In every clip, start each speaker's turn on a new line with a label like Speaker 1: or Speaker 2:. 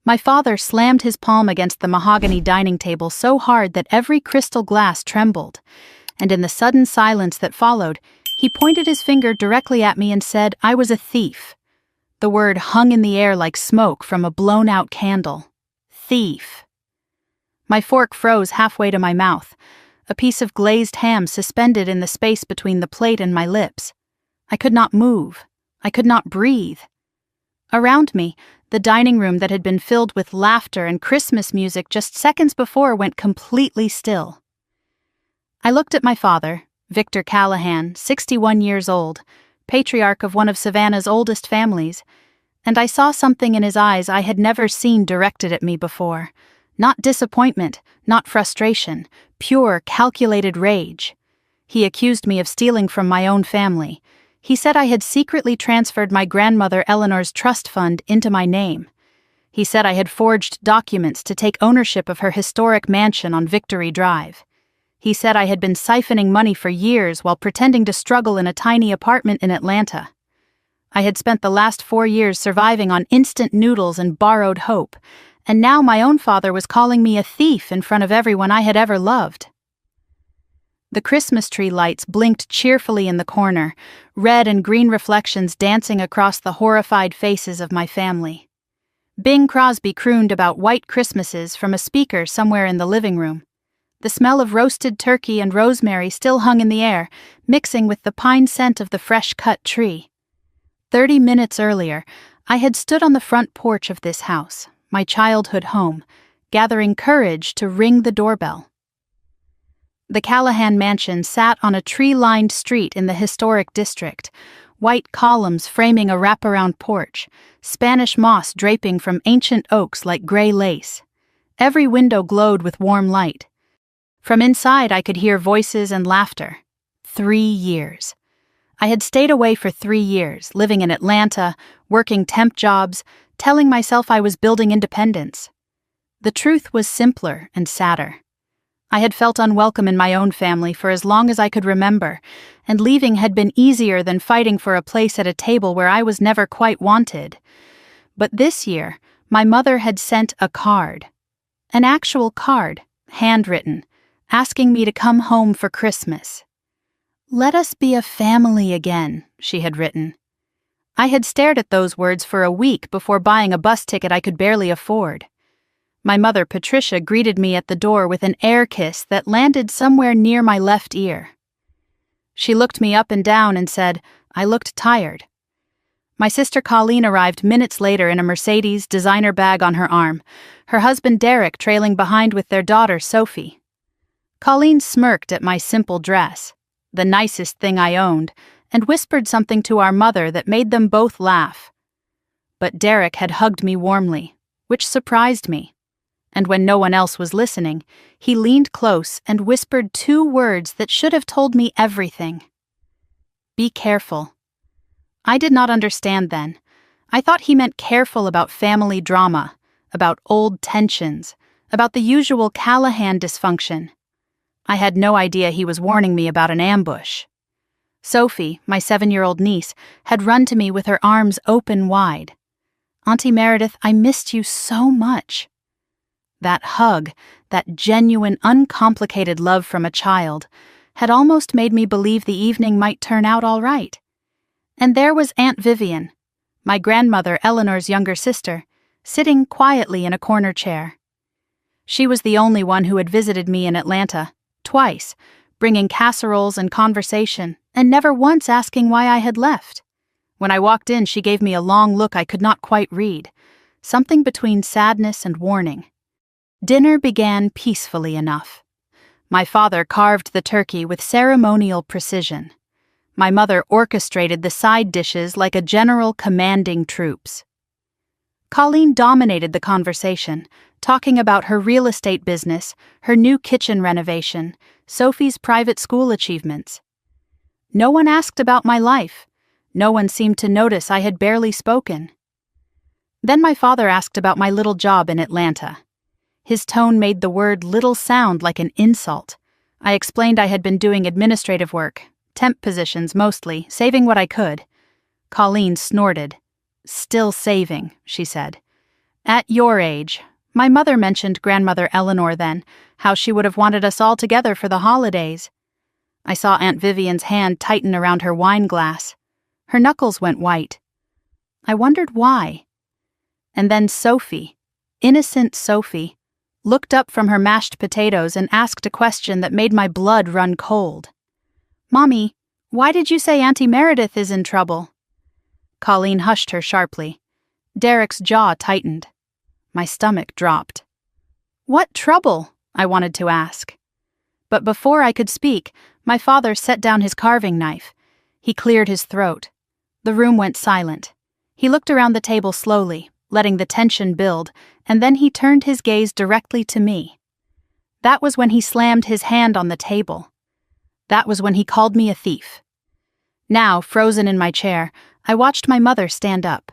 Speaker 1: My father slammed his palm against the mahogany dining table so hard that every crystal glass trembled, and in the sudden silence that followed, he pointed his finger directly at me and said I was a thief. The word hung in the air like smoke from a blown-out candle. Thief. My fork froze halfway to my mouth, a piece of glazed ham suspended in the space between the plate and my lips. I could not move. I could not breathe. Around me, the dining room that had been filled with laughter and Christmas music just seconds before went completely still. I looked at my father, Victor Callahan, 61 years old, patriarch of one of Savannah's oldest families, and I saw something in his eyes I had never seen directed at me before. Not disappointment, not frustration, pure, calculated rage. He accused me of stealing from my own family. He said I had secretly transferred my grandmother Eleanor's trust fund into my name. He said I had forged documents to take ownership of her historic mansion on Victory Drive. He said I had been siphoning money for years while pretending to struggle in a tiny apartment in Atlanta. I had spent the last 4 years surviving on instant noodles and borrowed hope, and now my own father was calling me a thief in front of everyone I had ever loved. The Christmas tree lights blinked cheerfully in the corner, red and green reflections dancing across the horrified faces of my family. Bing Crosby crooned about white Christmases from a speaker somewhere in the living room. The smell of roasted turkey and rosemary still hung in the air, mixing with the pine scent of the fresh-cut tree. 30 minutes earlier, I had stood on the front porch of this house, my childhood home, gathering courage to ring the doorbell. The Callahan mansion sat on a tree-lined street in the historic district, white columns framing a wraparound porch, Spanish moss draping from ancient oaks like gray lace. Every window glowed with warm light. From inside I could hear voices and laughter. 3 years. I had stayed away for 3 years, living in Atlanta, working temp jobs, telling myself I was building independence. The truth was simpler and sadder. I had felt unwelcome in my own family for as long as I could remember, and leaving had been easier than fighting for a place at a table where I was never quite wanted. But this year, my mother had sent a card. An actual card, handwritten, asking me to come home for Christmas. "Let us be a family again," she had written. I had stared at those words for a week before buying a bus ticket I could barely afford. My mother, Patricia, greeted me at the door with an air kiss that landed somewhere near my left ear. She looked me up and down and said, I looked tired. My sister Colleen arrived minutes later in a Mercedes designer bag on her arm, her husband Derek trailing behind with their daughter Sophie. Colleen smirked at my simple dress, the nicest thing I owned, and whispered something to our mother that made them both laugh. But Derek had hugged me warmly, which surprised me. And when no one else was listening, he leaned close and whispered 2 words that should have told me everything. Be careful. I did not understand then. I thought he meant careful about family drama, about old tensions, about the usual Callahan dysfunction. I had no idea he was warning me about an ambush. Sophie, my 7-year-old niece, had run to me with her arms open wide. Auntie Meredith, I missed you so much. That hug, that genuine, uncomplicated love from a child, had almost made me believe the evening might turn out all right. And there was Aunt Vivian, my grandmother Eleanor's younger sister, sitting quietly in a corner chair. She was the only one who had visited me in Atlanta, twice, bringing casseroles and conversation, and never once asking why I had left. When I walked in, she gave me a long look I could not quite read, something between sadness and warning. Dinner began peacefully enough. My father carved the turkey with ceremonial precision. My mother orchestrated the side dishes like a general commanding troops. Colleen dominated the conversation, talking about her real estate business, her new kitchen renovation, Sophie's private school achievements. No one asked about my life. No one seemed to notice I had barely spoken. Then my father asked about my little job in Atlanta. His tone made the word little sound like an insult. I explained I had been doing administrative work, temp positions mostly, saving what I could. Colleen snorted. Still saving, she said. At your age. My mother mentioned grandmother Eleanor then, how she would have wanted us all together for the holidays. I saw Aunt Vivian's hand tighten around her wine glass. Her knuckles went white. I wondered why. And then Sophie, innocent Sophie, looked up from her mashed potatoes and asked a question that made my blood run cold. "Mommy, why did you say Auntie Meredith is in trouble?" Colleen hushed her sharply. Derek's jaw tightened. My stomach dropped. "What trouble?" I wanted to ask. But before I could speak, my father set down his carving knife. He cleared his throat. The room went silent. He looked around the table slowly, letting the tension build, and then he turned his gaze directly to me. That was when he slammed his hand on the table. That was when he called me a thief. Now, frozen in my chair, I watched my mother stand up.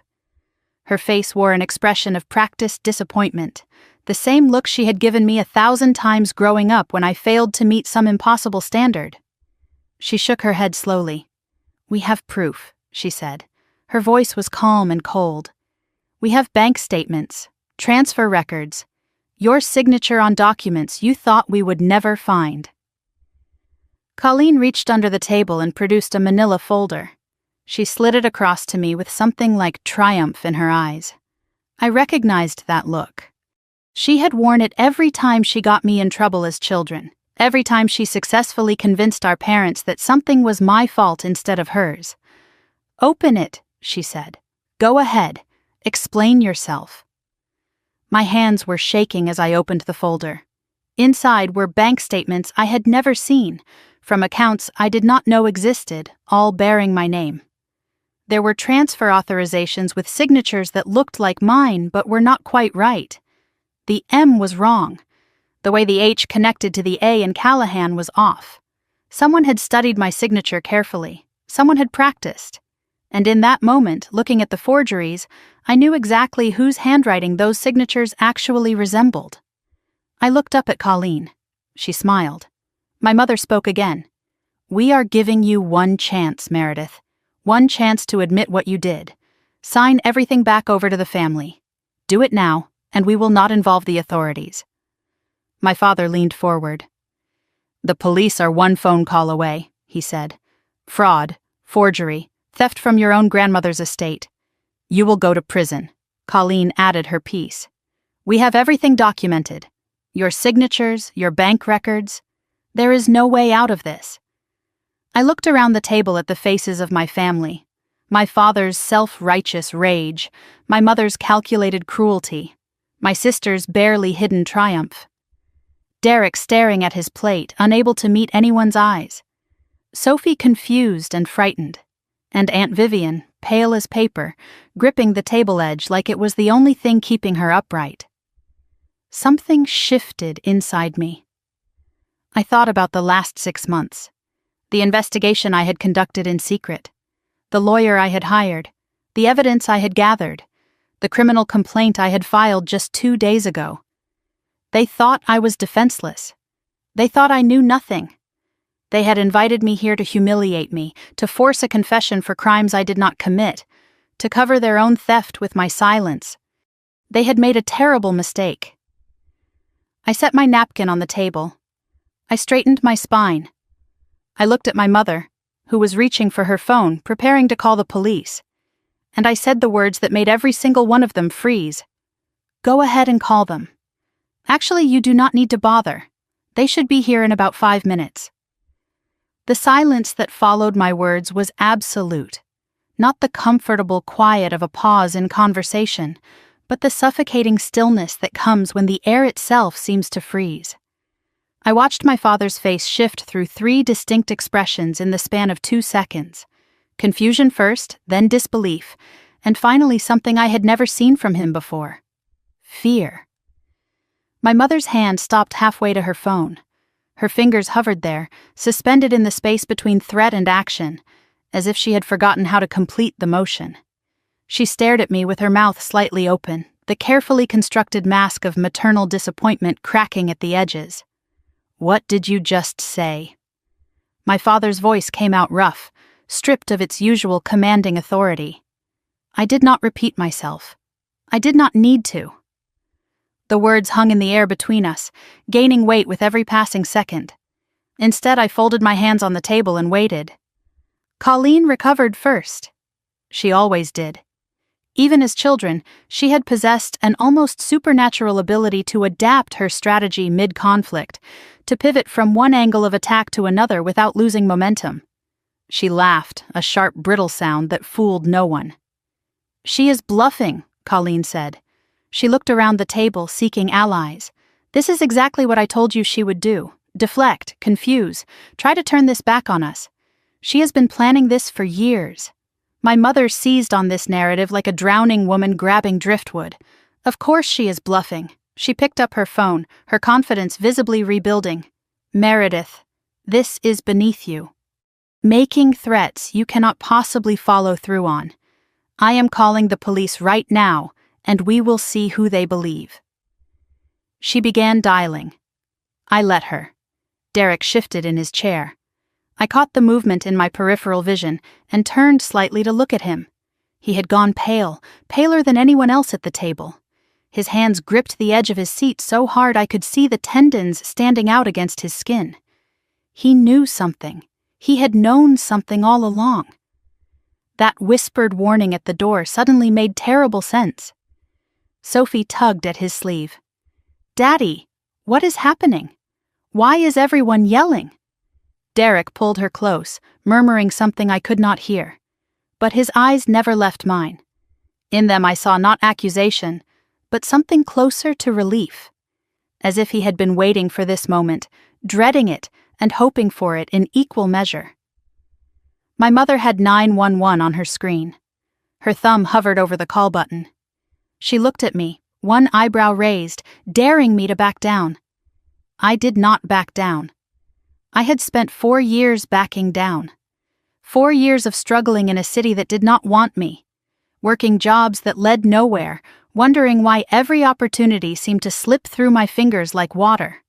Speaker 1: Her face wore an expression of practiced disappointment, the same look she had given me 1,000 times growing up when I failed to meet some impossible standard. She shook her head slowly. "We have proof," she said. Her voice was calm and cold. "We have bank statements, transfer records, your signature on documents you thought we would never find." Colleen reached under the table and produced a manila folder. She slid it across to me with something like triumph in her eyes. I recognized that look. She had worn it every time she got me in trouble as children, every time she successfully convinced our parents that something was my fault instead of hers. "Open it," she said. "Go ahead. Explain yourself." My hands were shaking as I opened the folder. Inside were bank statements I had never seen, from accounts I did not know existed, all bearing my name. There were transfer authorizations with signatures that looked like mine but were not quite right. The M was wrong. The way the H connected to the A in Callahan was off. Someone had studied my signature carefully. Someone had practiced. And in that moment, looking at the forgeries, I knew exactly whose handwriting those signatures actually resembled. I looked up at Colleen. She smiled. My mother spoke again. "We are giving you one chance, Meredith. One chance to admit what you did. Sign everything back over to the family. Do it now, and we will not involve the authorities." My father leaned forward. "The police are one phone call away," he said. "Fraud, forgery, theft from your own grandmother's estate. You will go to prison." Colleen added her piece. "We have everything documented. Your signatures, your bank records. There is no way out of this." I looked around the table at the faces of my family. My father's self-righteous rage, my mother's calculated cruelty, my sister's barely hidden triumph. Derek staring at his plate, unable to meet anyone's eyes. Sophie confused and frightened. And Aunt Vivian, pale as paper, gripping the table edge like it was the only thing keeping her upright. Something shifted inside me. I thought about the last 6 months. The investigation I had conducted in secret. The lawyer I had hired. The evidence I had gathered. The criminal complaint I had filed just 2 days ago. They thought I was defenseless. They thought I knew nothing. They had invited me here to humiliate me, to force a confession for crimes I did not commit, to cover their own theft with my silence. They had made a terrible mistake. I set my napkin on the table. I straightened my spine. I looked at my mother, who was reaching for her phone, preparing to call the police. And I said the words that made every single one of them freeze. "Go ahead and call them. Actually, you do not need to bother. They should be here in about 5 minutes." The silence that followed my words was absolute. Not the comfortable quiet of a pause in conversation, but the suffocating stillness that comes when the air itself seems to freeze. I watched my father's face shift through 3 distinct expressions in the span of 2 seconds. Confusion first, then disbelief, and finally something I had never seen from him before. Fear. My mother's hand stopped halfway to her phone. Her fingers hovered there, suspended in the space between threat and action, as if she had forgotten how to complete the motion. She stared at me with her mouth slightly open, the carefully constructed mask of maternal disappointment cracking at the edges. "What did you just say?" My father's voice came out rough, stripped of its usual commanding authority. I did not repeat myself. I did not need to. The words hung in the air between us, gaining weight with every passing second. Instead, I folded my hands on the table and waited. Colleen recovered first. She always did. Even as children, she had possessed an almost supernatural ability to adapt her strategy mid-conflict, to pivot from one angle of attack to another without losing momentum. She laughed, a sharp, brittle sound that fooled no one. "She is bluffing," Colleen said. She looked around the table, seeking allies. "This is exactly what I told you she would do. Deflect, confuse, try to turn this back on us. She has been planning this for years. My mother seized on this narrative like a drowning woman grabbing driftwood. Of course she is bluffing." She picked up her phone, her confidence visibly rebuilding. "Meredith, this is beneath you. Making threats you cannot possibly follow through on. I am calling the police right now, and we will see who they believe." She began dialing. I let her. Derek shifted in his chair. I caught the movement in my peripheral vision and turned slightly to look at him. He had gone pale, paler than anyone else at the table. His hands gripped the edge of his seat so hard I could see the tendons standing out against his skin. He knew something. He had known something all along. That whispered warning at the door suddenly made terrible sense. Sophie tugged at his sleeve. "Daddy, what is happening? Why is everyone yelling?" Derek pulled her close, murmuring something I could not hear. But his eyes never left mine. In them I saw not accusation, but something closer to relief. As if he had been waiting for this moment, dreading it, and hoping for it in equal measure. My mother had 911 on her screen. Her thumb hovered over the call button. She looked at me, one eyebrow raised, daring me to back down. I did not back down. I had spent 4 years backing down. 4 years of struggling in a city that did not want me, working jobs that led nowhere, wondering why every opportunity seemed to slip through my fingers like water.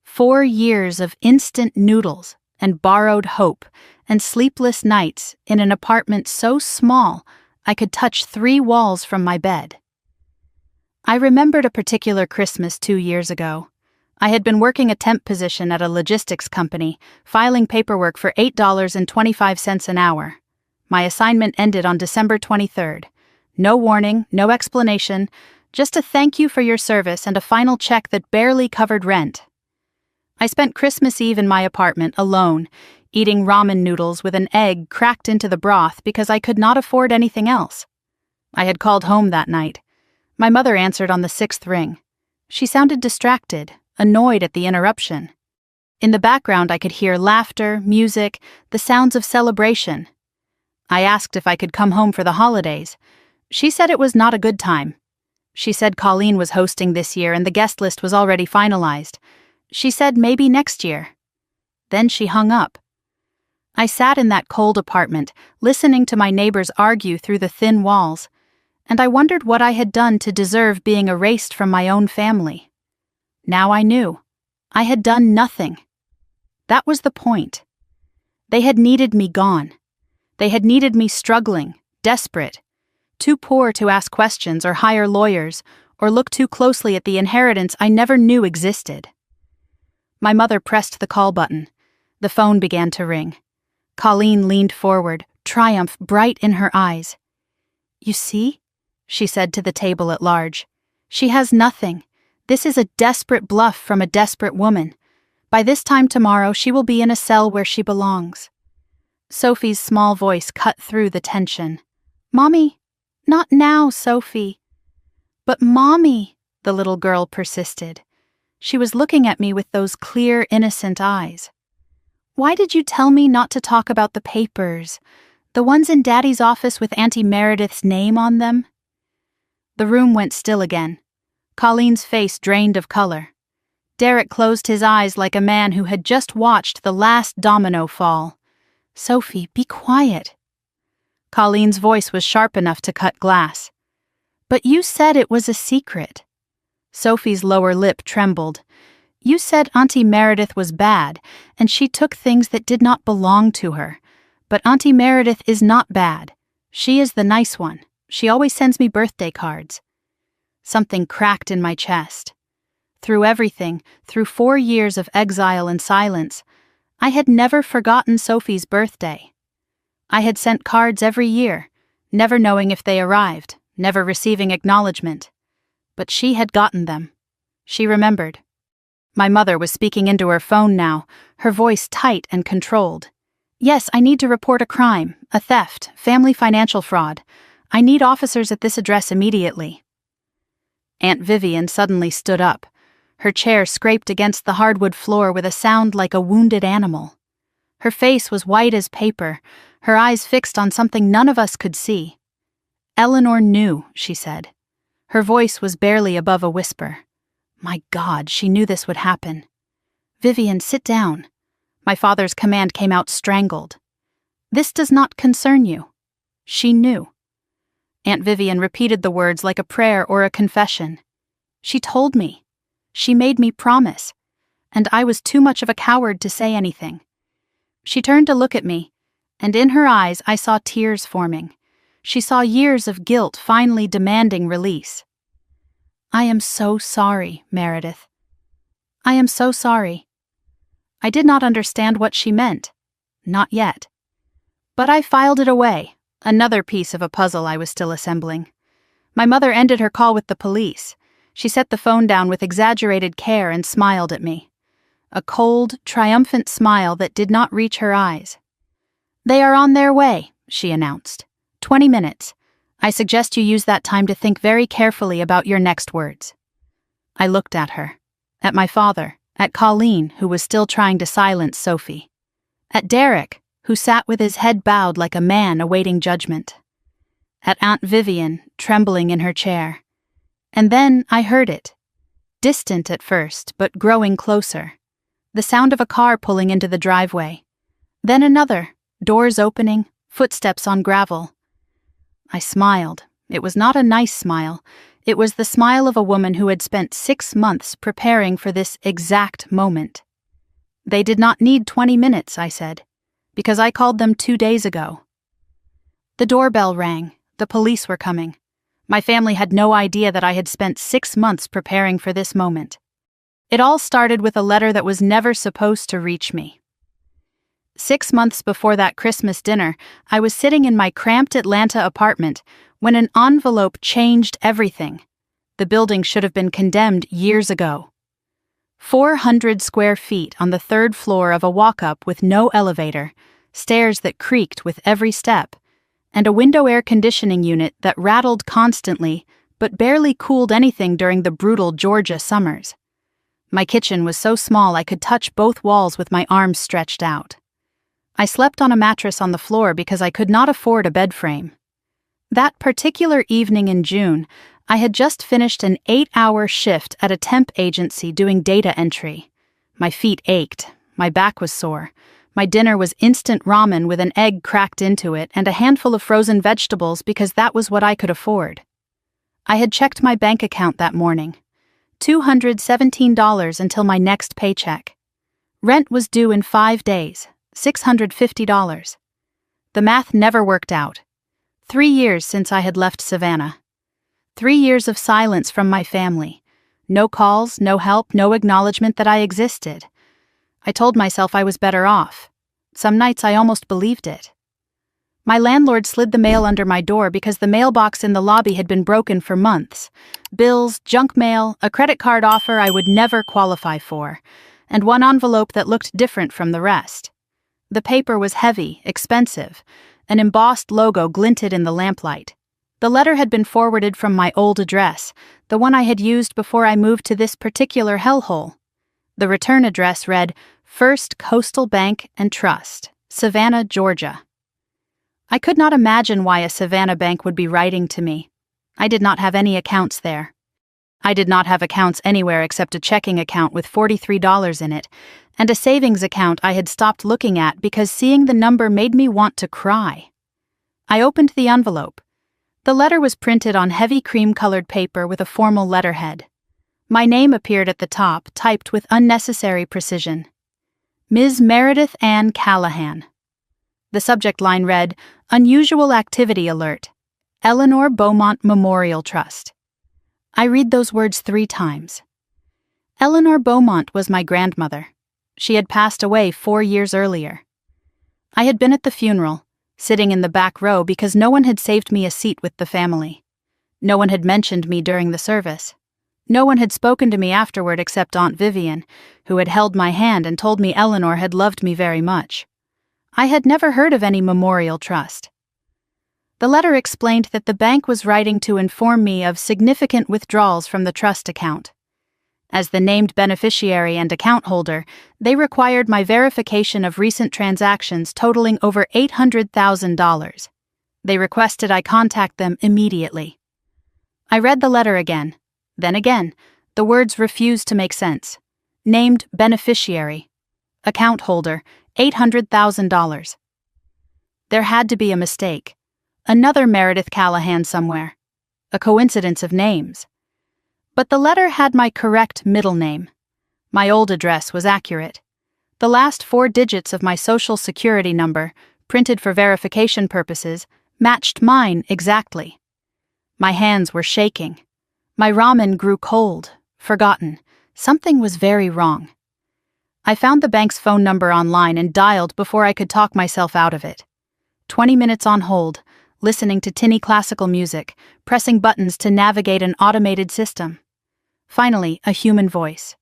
Speaker 1: 4 years of instant noodles and borrowed hope and sleepless nights in an apartment so small I could touch 3 walls from my bed. I remembered a particular Christmas 2 years ago. I had been working a temp position at a logistics company, filing paperwork for $8.25 an hour. My assignment ended on December 23rd. No warning, no explanation, just a thank you for your service and a final check that barely covered rent. I spent Christmas Eve in my apartment alone, eating ramen noodles with an egg cracked into the broth because I could not afford anything else. I had called home that night. My mother answered on the 6th ring. She sounded distracted, annoyed at the interruption. In the background I could hear laughter, music, the sounds of celebration. I asked if I could come home for the holidays. She said it was not a good time. She said Colleen was hosting this year and the guest list was already finalized. She said maybe next year. Then she hung up. I sat in that cold apartment, listening to my neighbors argue through the thin walls, and I wondered what I had done to deserve being erased from my own family. Now I knew. I had done nothing. That was the point. They had needed me gone. They had needed me struggling, desperate, too poor to ask questions or hire lawyers or look too closely at the inheritance I never knew existed. My mother pressed the call button. The phone began to ring. Colleen leaned forward, triumph bright in her eyes. "You see?" she said to the table at large. "She has nothing. This is a desperate bluff from a desperate woman. By this time tomorrow, she will be in a cell where she belongs." Sophie's small voice cut through the tension. "Mommy, not now, Sophie." "But Mommy," the little girl persisted. She was looking at me with those clear, innocent eyes. "Why did you tell me not to talk about the papers? The ones in Daddy's office with Auntie Meredith's name on them?" The room went still again. Colleen's face drained of color. Derek closed his eyes like a man who had just watched the last domino fall. "Sophie, be quiet." Colleen's voice was sharp enough to cut glass. "But you said it was a secret." Sophie's lower lip trembled. "You said Auntie Meredith was bad, and she took things that did not belong to her. But Auntie Meredith is not bad. She is the nice one. She always sends me birthday cards." Something cracked in my chest. Through everything, through 4 years of exile and silence, I had never forgotten Sophie's birthday. I had sent cards every year, never knowing if they arrived, never receiving acknowledgement. But she had gotten them. She remembered. My mother was speaking into her phone now, her voice tight and controlled. "Yes, I need to report a crime, a theft, family financial fraud. I need officers at this address immediately." Aunt Vivian suddenly stood up. Her chair scraped against the hardwood floor with a sound like a wounded animal. Her face was white as paper, her eyes fixed on something none of us could see. "Eleanor knew," she said. Her voice was barely above a whisper. My God, she knew this would happen. "Vivian, sit down." My father's command came out strangled. "This does not concern you." She knew. Aunt Vivian repeated the words like a prayer or a confession. She told me. She made me promise. And I was too much of a coward to say anything. She turned to look at me, and in her eyes I saw tears forming. She saw years of guilt finally demanding release. "I am so sorry, Meredith. I am so sorry." I did not understand what she meant. Not yet. But I filed it away, another piece of a puzzle I was still assembling. My mother ended her call with the police. She set the phone down with exaggerated care and smiled at me. A cold, triumphant smile that did not reach her eyes. "They are on their way," she announced. 20 minutes. I suggest you use that time to think very carefully about your next words." I looked at her, at my father, at Colleen, who was still trying to silence Sophie, at Derek, who sat with his head bowed like a man awaiting judgment, at Aunt Vivian, trembling in her chair. And then I heard it. Distant at first, but growing closer. The sound of a car pulling into the driveway. Then another, doors opening, footsteps on gravel. I smiled. It was not a nice smile. It was the smile of a woman who had spent 6 months preparing for this exact moment. "They did not need 20 minutes, I said, because I called them 2 days ago." The doorbell rang. The police were coming. My family had no idea that I had spent 6 months preparing for this moment. It all started with a letter that was never supposed to reach me. 6 months before that Christmas dinner, I was sitting in my cramped Atlanta apartment when an envelope changed everything. The building should have been condemned years ago. 400 square feet on the 3rd floor of a walk-up with no elevator, stairs that creaked with every step, and a window air conditioning unit that rattled constantly but barely cooled anything during the brutal Georgia summers. My kitchen was so small I could touch both walls with my arms stretched out. I slept on a mattress on the floor because I could not afford a bed frame. That particular evening in June, I had just finished an 8-hour shift at a temp agency doing data entry. My feet ached, my back was sore. My dinner was instant ramen with an egg cracked into it and a handful of frozen vegetables because that was what I could afford. I had checked my bank account that morning. $217 until my next paycheck. Rent was due in 5 days, $650. The math never worked out. 3 years since I had left Savannah. 3 years of silence from my family. No calls, no help, no acknowledgement that I existed. I told myself I was better off. Some nights I almost believed it. My landlord slid the mail under my door because the mailbox in the lobby had been broken for months. Bills, junk mail, a credit card offer I would never qualify for, and one envelope that looked different from the rest. The paper was heavy, expensive. An embossed logo glinted in the lamplight. The letter had been forwarded from my old address, the one I had used before I moved to this particular hellhole. The return address read, First Coastal Bank and Trust, Savannah, Georgia. I could not imagine why a Savannah bank would be writing to me. I did not have any accounts there. I did not have accounts anywhere except a checking account with $43 in it, and a savings account I had stopped looking at because seeing the number made me want to cry. I opened the envelope. The letter was printed on heavy cream-colored paper with a formal letterhead. My name appeared at the top, typed with unnecessary precision. Ms. Meredith Ann Callahan. The subject line read, Unusual Activity Alert. Eleanor Beaumont Memorial Trust. I read those words 3 times. Eleanor Beaumont was my grandmother. She had passed away 4 years earlier. I had been at the funeral, sitting in the back row because no one had saved me a seat with the family. No one had mentioned me during the service. No one had spoken to me afterward except Aunt Vivian, who had held my hand and told me Eleanor had loved me very much. I had never heard of any memorial trust. The letter explained that the bank was writing to inform me of significant withdrawals from the trust account. As the named beneficiary and account holder, they required my verification of recent transactions totaling over $800,000. They requested I contact them immediately. I read the letter again. Then again, the words refused to make sense. Named beneficiary. Account holder, $800,000. There had to be a mistake. Another Meredith Callahan somewhere. A coincidence of names. But the letter had my correct middle name. My old address was accurate. The last 4 digits of my social security number, printed for verification purposes, matched mine exactly. My hands were shaking. My ramen grew cold, forgotten. Something was very wrong. I found the bank's phone number online and dialed before I could talk myself out of it. 20 minutes on hold, listening to tinny classical music, pressing buttons to navigate an automated system. Finally, a human voice.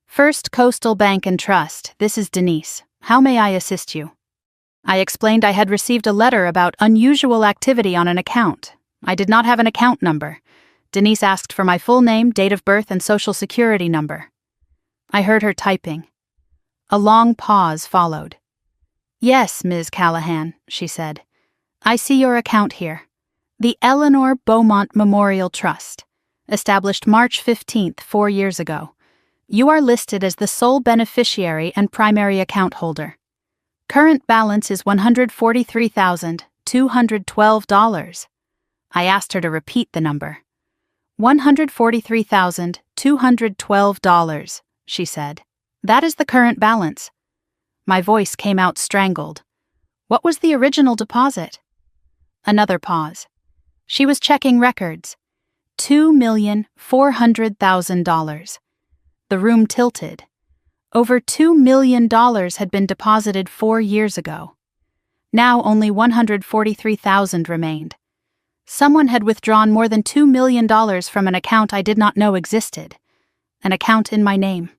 Speaker 1: First Coastal Bank and Trust, this is Denise. How may I assist you? I explained I had received a letter about unusual activity on an account. I did not have an account number. Denise asked for my full name, date of birth, and social security number. I heard her typing. A long pause followed. Yes, Ms. Callahan, she said. I see your account here. The Eleanor Beaumont Memorial Trust, established March 15th, 4 years ago. You are listed as the sole beneficiary and primary account holder. Current balance is $143,212. I asked her to repeat the number. $143,212, she said. That is the current balance. My voice came out strangled. What was the original deposit? Another pause. She was checking records. $2,400,000. The room tilted. Over $2 million had been deposited 4 years ago. Now only $143,000 remained. Someone had withdrawn more than $2 million from an account I did not know existed. An account in my name.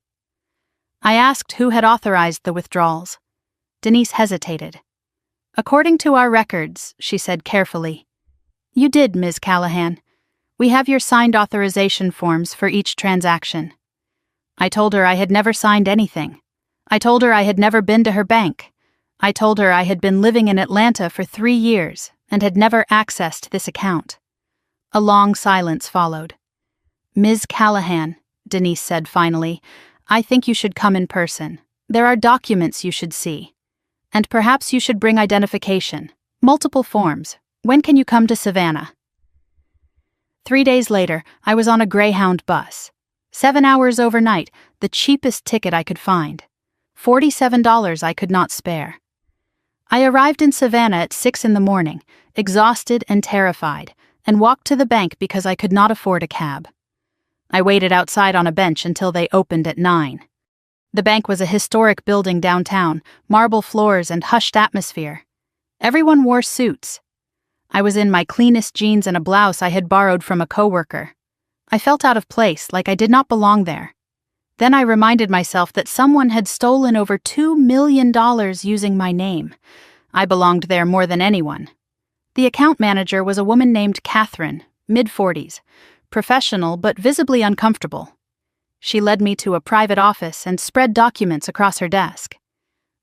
Speaker 1: I asked who had authorized the withdrawals. Denise hesitated. According to our records, she said carefully. You did, Ms. Callahan. We have your signed authorization forms for each transaction. I told her I had never signed anything. I told her I had never been to her bank. I told her I had been living in Atlanta for 3 years and had never accessed this account. A long silence followed. Ms. Callahan, Denise said finally, I think you should come in person. There are documents you should see. And perhaps you should bring identification. Multiple forms. When can you come to Savannah? 3 days later, I was on a Greyhound bus. 7 hours overnight, the cheapest ticket I could find. $47 I could not spare. I arrived in Savannah at 6 in the morning, exhausted and terrified, and walked to the bank because I could not afford a cab. I waited outside on a bench until they opened at 9. The bank was a historic building downtown, marble floors and hushed atmosphere. Everyone wore suits. I was in my cleanest jeans and a blouse I had borrowed from a coworker. I felt out of place, like I did not belong there. Then I reminded myself that someone had stolen over $2 million using my name. I belonged there more than anyone. The account manager was a woman named Catherine, mid-40s, professional but visibly uncomfortable. She led me to a private office and spread documents across her desk.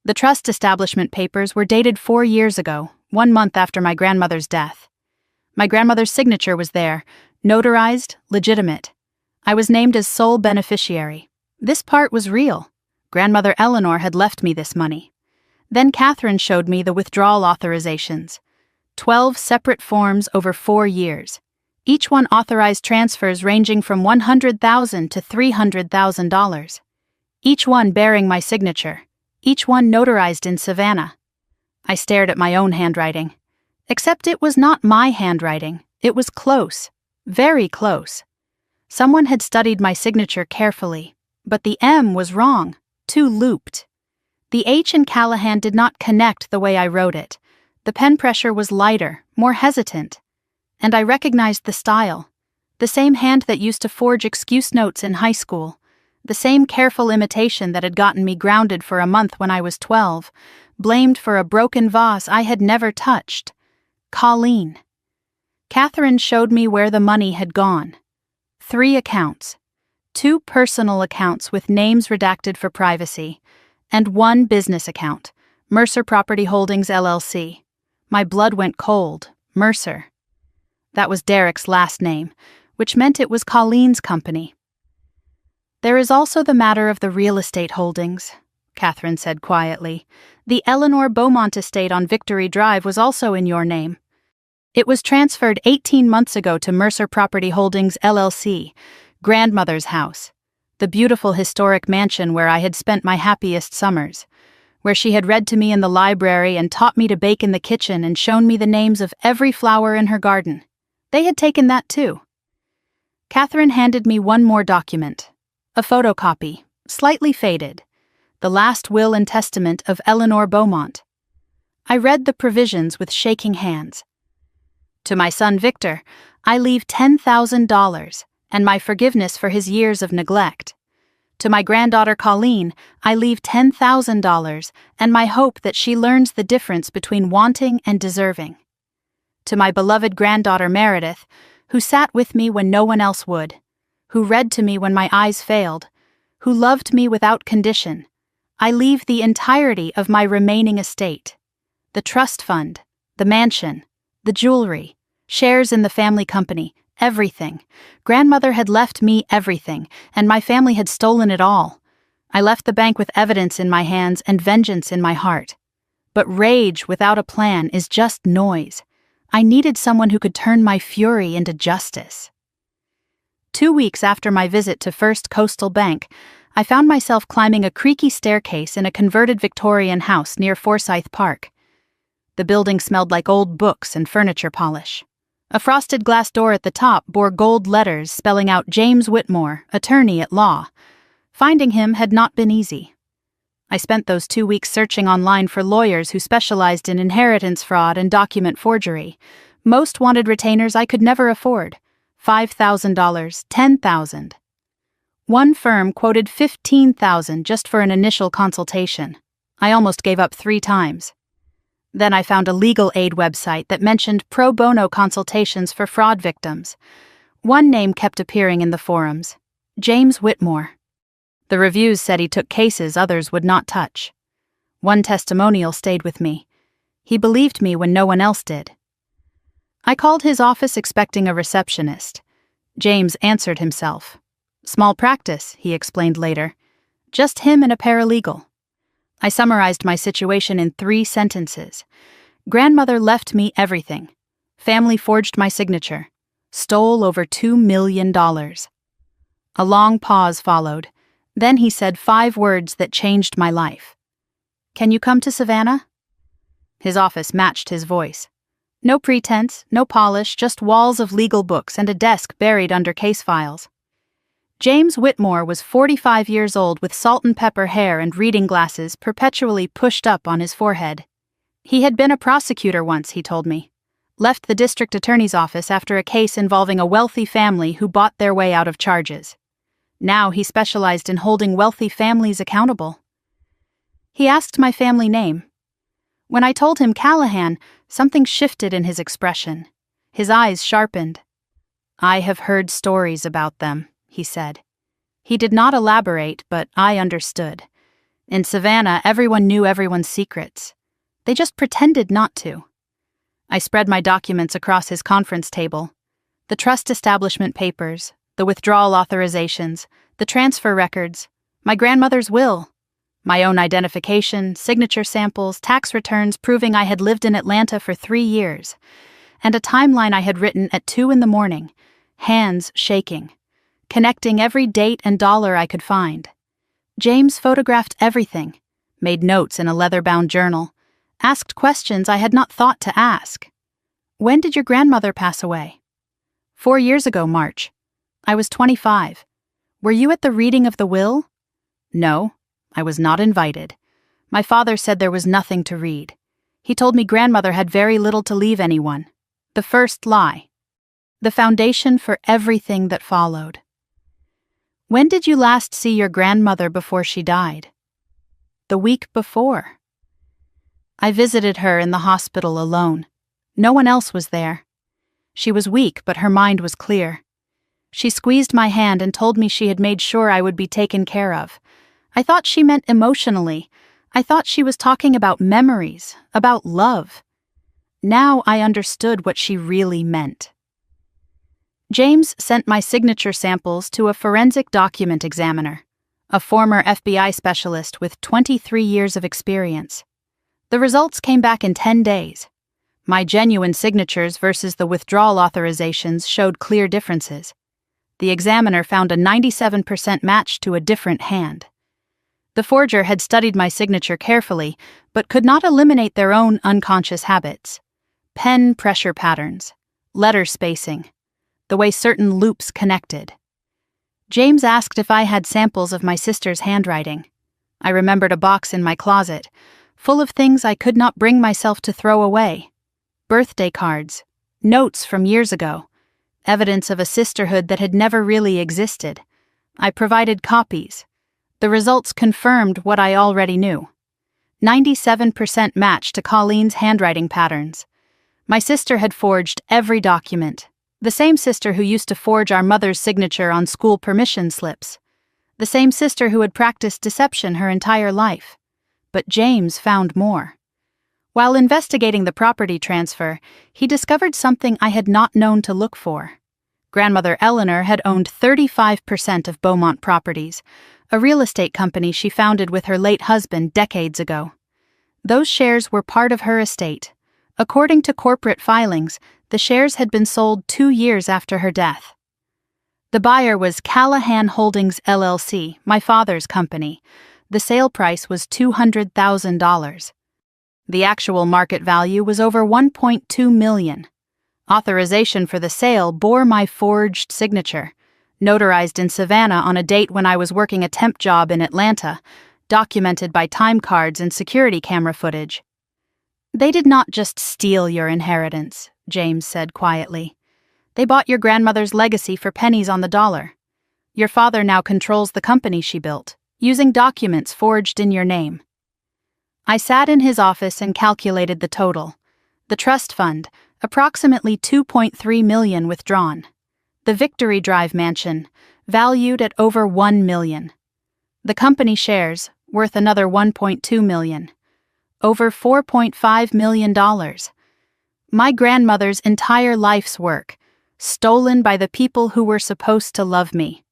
Speaker 1: The trust establishment papers were dated 4 years ago, 1 month after my grandmother's death. My grandmother's signature was there, notarized, legitimate. I was named as sole beneficiary. This part was real. Grandmother Eleanor had left me this money. Then Catherine showed me the withdrawal authorizations. 12 separate forms over 4 years. Each one authorized transfers ranging from $100,000 to $300,000. Each one bearing my signature. Each one notarized in Savannah. I stared at my own handwriting. Except it was not my handwriting. It was close. Very close. Someone had studied my signature carefully, but the M was wrong, too looped. The H in Callahan did not connect the way I wrote it. The pen pressure was lighter, more hesitant. And I recognized the style. The same hand that used to forge excuse notes in high school. The same careful imitation that had gotten me grounded for a month when I was 12, blamed for a broken vase I had never touched. Colleen. Catherine showed me where the money had gone. 3 accounts. 2 personal accounts with names redacted for privacy, and 1 business account, Mercer Property Holdings LLC. My blood went cold. Mercer. That was Derek's last name, which meant it was Colleen's company. There is also the matter of the real estate holdings, Catherine said quietly. The Eleanor Beaumont estate on Victory Drive was also in your name. It was transferred 18 months ago to Mercer Property Holdings LLC, grandmother's house, the beautiful historic mansion where I had spent my happiest summers, where she had read to me in the library and taught me to bake in the kitchen and shown me the names of every flower in her garden. They had taken that too. Catherine handed me one more document, a photocopy, slightly faded, the last will and testament of Eleanor Beaumont. I read the provisions with shaking hands. To my son Victor, I leave $10,000 and my forgiveness for his years of neglect. To my granddaughter Colleen, I leave $10,000 and my hope that she learns the difference between wanting and deserving. To my beloved granddaughter Meredith, who sat with me when no one else would, who read to me when my eyes failed, who loved me without condition, I leave the entirety of my remaining estate. The trust fund, the mansion, the jewelry, shares in the family company, everything. Grandmother had left me everything, and my family had stolen it all. I left the bank with evidence in my hands and vengeance in my heart. But rage without a plan is just noise. I needed someone who could turn my fury into justice. 2 weeks after my visit to First Coastal Bank, I found myself climbing a creaky staircase in a converted Victorian house near Forsyth Park. The building smelled like old books and furniture polish. A frosted glass door at the top bore gold letters spelling out James Whitmore, attorney at law. Finding him had not been easy. I spent those 2 weeks searching online for lawyers who specialized in inheritance fraud and document forgery. Most wanted retainers I could never afford. $5,000, $10,000. One firm quoted $15,000 just for an initial consultation. I almost gave up 3 times. Then I found a legal aid website that mentioned pro bono consultations for fraud victims. One name kept appearing in the forums, James Whitmore. The reviews said he took cases others would not touch. One testimonial stayed with me. He believed me when no one else did. I called his office expecting a receptionist. James answered himself. Small practice, he explained later. Just him and a paralegal. I summarized my situation in 3 sentences. Grandmother left me everything. Family forged my signature. Stole over $2 million. A long pause followed. Then he said 5 words that changed my life. Can you come to Savannah? His office matched his voice. No pretense, no polish, just walls of legal books and a desk buried under case files. James Whitmore was 45 years old with salt and pepper hair and reading glasses perpetually pushed up on his forehead. He had been a prosecutor once, he told me. Left the district attorney's office after a case involving a wealthy family who bought their way out of charges. Now he specialized in holding wealthy families accountable. He asked my family name. When I told him Callahan, something shifted in his expression. His eyes sharpened. I have heard stories about them, he said. He did not elaborate, but I understood. In Savannah, everyone knew everyone's secrets. They just pretended not to. I spread my documents across his conference table. The trust establishment papers, the withdrawal authorizations, the transfer records, my grandmother's will, my own identification, signature samples, tax returns proving I had lived in Atlanta for 3 years, and a timeline I had written at 2 a.m, hands shaking, connecting every date and dollar I could find. James photographed everything, made notes in a leather-bound journal, asked questions I had not thought to ask. When did your grandmother pass away? 4 years ago, March. I was 25. Were you at the reading of the will? No, I was not invited. My father said there was nothing to read. He told me grandmother had very little to leave anyone. The first lie. The foundation for everything that followed. When did you last see your grandmother before she died? The week before. I visited her in the hospital alone. No one else was there. She was weak, but her mind was clear. She squeezed my hand and told me she had made sure I would be taken care of. I thought she meant emotionally. I thought she was talking about memories, about love. Now I understood what she really meant. James sent my signature samples to a forensic document examiner, a former FBI specialist with 23 years of experience. The results came back in 10 days. My genuine signatures versus the withdrawal authorizations showed clear differences. The examiner found a 97% match to a different hand. The forger had studied my signature carefully, but could not eliminate their own unconscious habits. Pen pressure patterns, letter spacing, the way certain loops connected. James asked if I had samples of my sister's handwriting. I remembered a box in my closet, full of things I could not bring myself to throw away. Birthday cards, notes from years ago, evidence of a sisterhood that had never really existed. I provided copies. The results confirmed what I already knew. 97% match to Colleen's handwriting patterns. My sister had forged every document. The same sister who used to forge our mother's signature on school permission slips. The same sister who had practiced deception her entire life. But James found more. While investigating the property transfer, he discovered something I had not known to look for. Grandmother Eleanor had owned 35% of Beaumont Properties, a real estate company she founded with her late husband decades ago. Those shares were part of her estate. According to corporate filings, the shares had been sold 2 years after her death. The buyer was Callahan Holdings LLC, my father's company. The sale price was $200,000. The actual market value was over $1.2 million. Authorization for the sale bore my forged signature, notarized in Savannah on a date when I was working a temp job in Atlanta, documented by time cards and security camera footage. They did not just steal your inheritance, James said quietly. They bought your grandmother's legacy for pennies on the dollar. Your father now controls the company she built, using documents forged in your name. I sat in his office and calculated the total. The trust fund, approximately $2.3 million withdrawn. The Victory Drive mansion, valued at over $1 million. The company shares, worth another $1.2 million. Over $4.5 million. My grandmother's entire life's work, stolen by the people who were supposed to love me.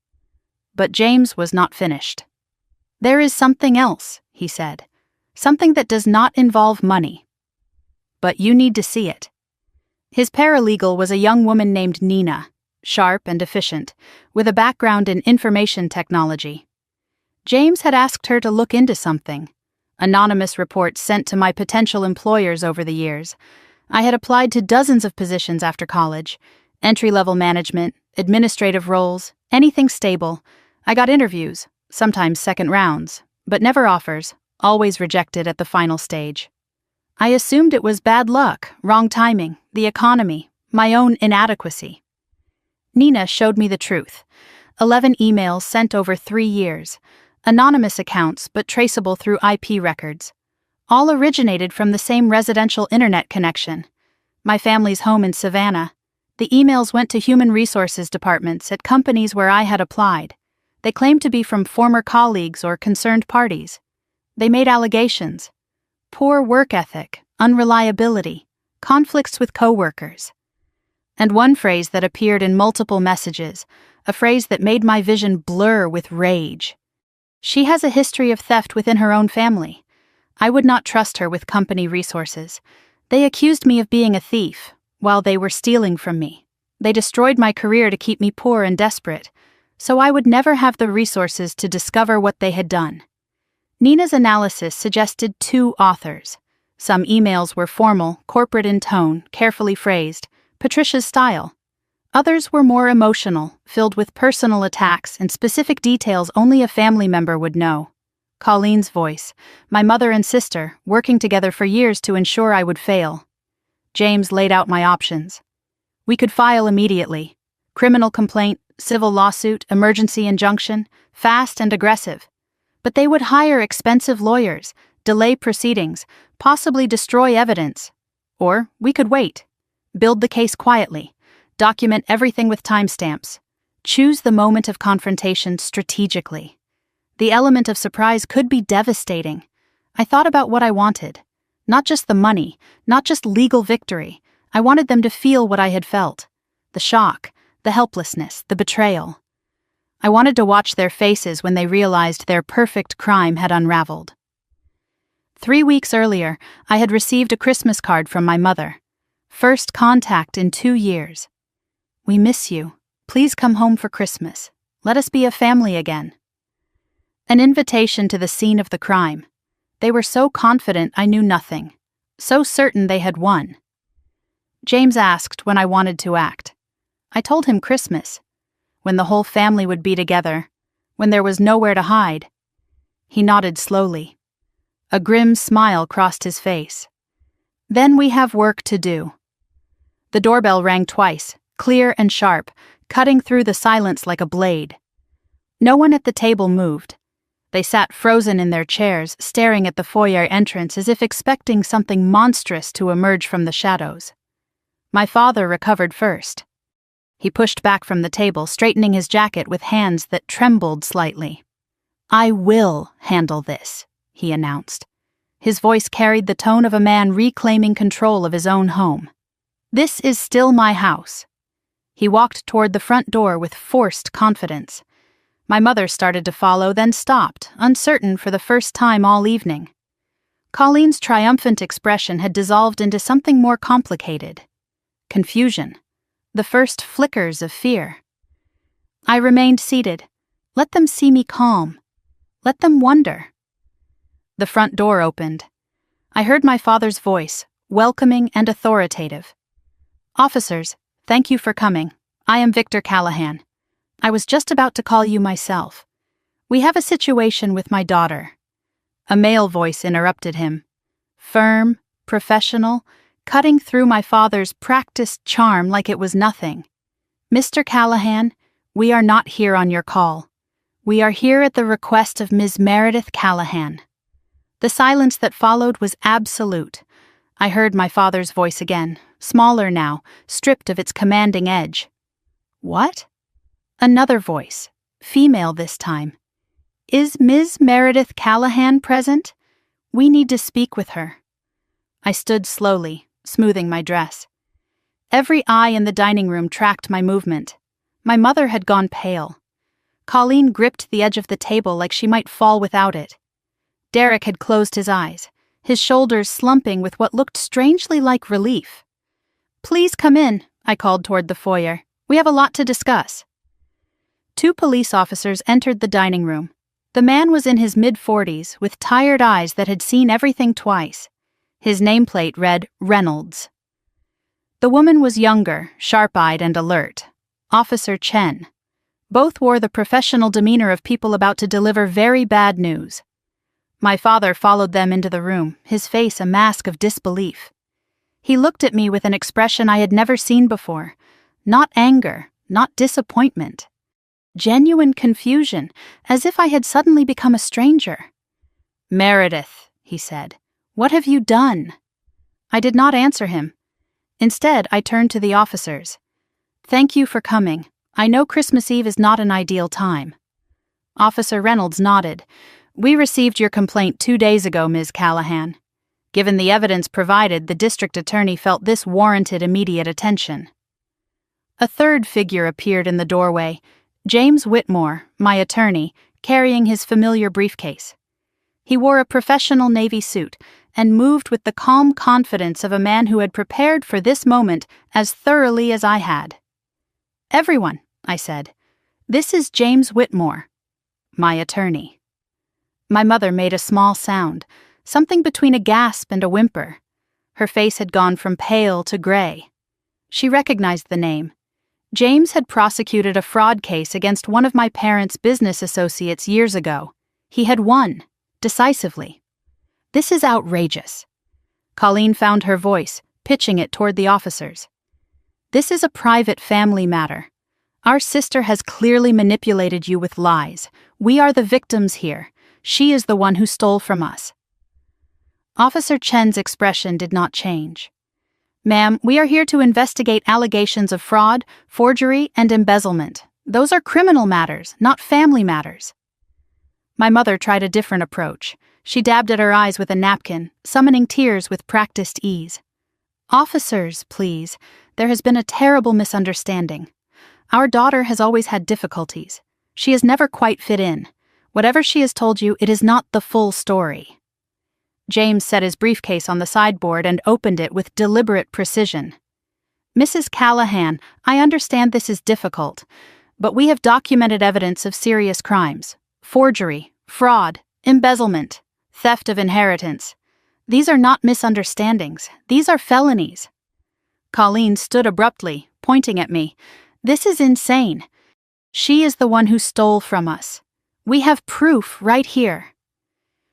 Speaker 1: But James was not finished. There is something else, he said. Something that does not involve money. But you need to see it. His paralegal was a young woman named Nina, sharp and efficient, with a background in information technology. James had asked her to look into something. Anonymous reports sent to my potential employers over the years. I had applied to dozens of positions after college. Entry-level management, administrative roles, anything stable. I got interviews, sometimes second rounds, but never offers. Always rejected at the final stage. I assumed it was bad luck, wrong timing, the economy, my own inadequacy. Nina showed me the truth. 11 emails sent over 3 years. Anonymous accounts, but traceable through IP records. All originated from the same residential internet connection. My family's home in Savannah. The emails went to human resources departments at companies where I had applied. They claimed to be from former colleagues or concerned parties. They made allegations. Poor work ethic, unreliability, conflicts with coworkers. And one phrase that appeared in multiple messages, a phrase that made my vision blur with rage. She has a history of theft within her own family. I would not trust her with company resources. They accused me of being a thief, while they were stealing from me. They destroyed my career to keep me poor and desperate, so I would never have the resources to discover what they had done. Nina's analysis suggested 2 authors. Some emails were formal, corporate in tone, carefully phrased, Patricia's style. Others were more emotional, filled with personal attacks and specific details only a family member would know. Colleen's voice, my mother and sister, working together for years to ensure I would fail. James laid out my options. We could file immediately. Criminal complaint, civil lawsuit, emergency injunction, fast and aggressive. But they would hire expensive lawyers, delay proceedings, possibly destroy evidence. Or we could wait. Build the case quietly. Document everything with timestamps. Choose the moment of confrontation strategically. The element of surprise could be devastating. I thought about what I wanted. Not just the money, not just legal victory. I wanted them to feel what I had felt. The shock, the helplessness, the betrayal. I wanted to watch their faces when they realized their perfect crime had unraveled. 3 weeks earlier, I had received a Christmas card from my mother. First contact in 2 years. We miss you. Please come home for Christmas. Let us be a family again. An invitation to the scene of the crime. They were so confident I knew nothing. So certain they had won. James asked when I wanted to act. I told him Christmas. When the whole family would be together. When there was nowhere to hide. He nodded slowly. A grim smile crossed his face. Then we have work to do. The doorbell rang twice, clear and sharp, cutting through the silence like a blade. No one at the table moved. They sat frozen in their chairs, staring at the foyer entrance as if expecting something monstrous to emerge from the shadows. My father recovered first. He pushed back from the table, straightening his jacket with hands that trembled slightly. I will handle this, he announced. His voice carried the tone of a man reclaiming control of his own home. This is still my house. He walked toward the front door with forced confidence. My mother started to follow, then stopped, uncertain for the first time all evening. Colleen's triumphant expression had dissolved into something more complicated. Confusion. The first flickers of fear. I remained seated. Let them see me calm. Let them wonder. The front door opened. I heard my father's voice, welcoming and authoritative. Officers, thank you for coming. I am Victor Callahan. I was just about to call you myself. We have a situation with my daughter. A male voice interrupted him. Firm, professional, cutting through my father's practiced charm like it was nothing. Mr. Callahan, we are not here on your call. We are here at the request of Ms. Meredith Callahan. The silence that followed was absolute. I heard my father's voice again, smaller now, stripped of its commanding edge. What? Another voice, female this time. Is Ms. Meredith Callahan present? We need to speak with her. I stood slowly, smoothing my dress. Every eye in the dining room tracked my movement. My mother had gone pale. Colleen gripped the edge of the table like she might fall without it. Derek had closed his eyes, his shoulders slumping with what looked strangely like relief. Please come in, I called toward the foyer. We have a lot to discuss. 2 police officers entered the dining room. The man was in his mid-40s, with tired eyes that had seen everything twice. His nameplate read Reynolds. The woman was younger, sharp-eyed and alert. Officer Chen. Both wore the professional demeanor of people about to deliver very bad news. My father followed them into the room, his face a mask of disbelief. He looked at me with an expression I had never seen before. Not anger, not disappointment. Genuine confusion, as if I had suddenly become a stranger. Meredith, he said, what have you done? I did not answer him. Instead, I turned to the officers. Thank you for coming. I know Christmas Eve is not an ideal time. Officer Reynolds nodded. We received your complaint 2 days ago, Ms. Callahan. Given the evidence provided, the district attorney felt this warranted immediate attention. A third figure appeared in the doorway, James Whitmore, my attorney, carrying his familiar briefcase. He wore a professional Navy suit and moved with the calm confidence of a man who had prepared for this moment as thoroughly as I had. Everyone, I said, this is James Whitmore, my attorney. My mother made a small sound, something between a gasp and a whimper. Her face had gone from pale to gray. She recognized the name. James had prosecuted a fraud case against one of my parents' business associates years ago. He had won, decisively. This is outrageous. Colleen found her voice, pitching it toward the officers. This is a private family matter. Our sister has clearly manipulated you with lies. We are the victims here. She is the one who stole from us. Officer Chen's expression did not change. Ma'am, we are here to investigate allegations of fraud, forgery, and embezzlement. Those are criminal matters, not family matters. My mother tried a different approach. She dabbed at her eyes with a napkin, summoning tears with practiced ease. Officers, please. There has been a terrible misunderstanding. Our daughter has always had difficulties. She has never quite fit in. Whatever she has told you, it is not the full story. James set his briefcase on the sideboard and opened it with deliberate precision. Mrs. Callahan, I understand this is difficult, but we have documented evidence of serious crimes. Forgery, fraud, embezzlement, theft of inheritance. These are not misunderstandings. These are felonies. Colleen stood abruptly, pointing at me. This is insane. She is the one who stole from us. We have proof right here.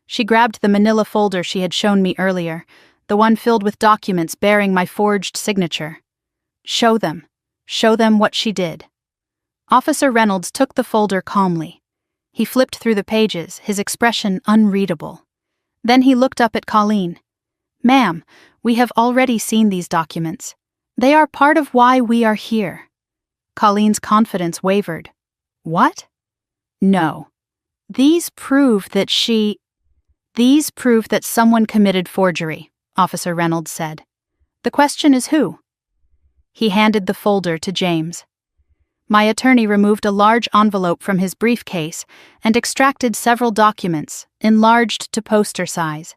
Speaker 1: She grabbed the manila folder she had shown me earlier, the one filled with documents bearing my forged signature. Show them. Show them what she did. Officer Reynolds took the folder calmly. He flipped through the pages, his expression unreadable. Then he looked up at Colleen. Ma'am, we have already seen these documents. They are part of why we are here. Colleen's confidence wavered. What? No. These prove that someone committed forgery, Officer Reynolds said. The question is who? He handed the folder to James. My attorney removed a large envelope from his briefcase and extracted several documents, enlarged to poster size.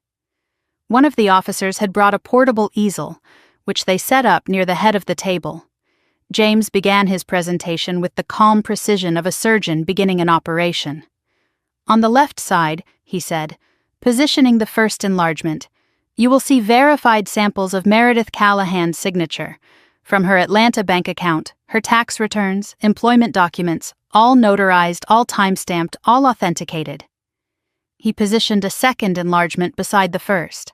Speaker 1: One of the officers had brought a portable easel, which they set up near the head of the table. James began his presentation with the calm precision of a surgeon beginning an operation. On the left side, he said, positioning the first enlargement, you will see verified samples of Meredith Callahan's signature, from her Atlanta bank account, her tax returns, employment documents, all notarized, all time-stamped, all authenticated. He positioned a second enlargement beside the first.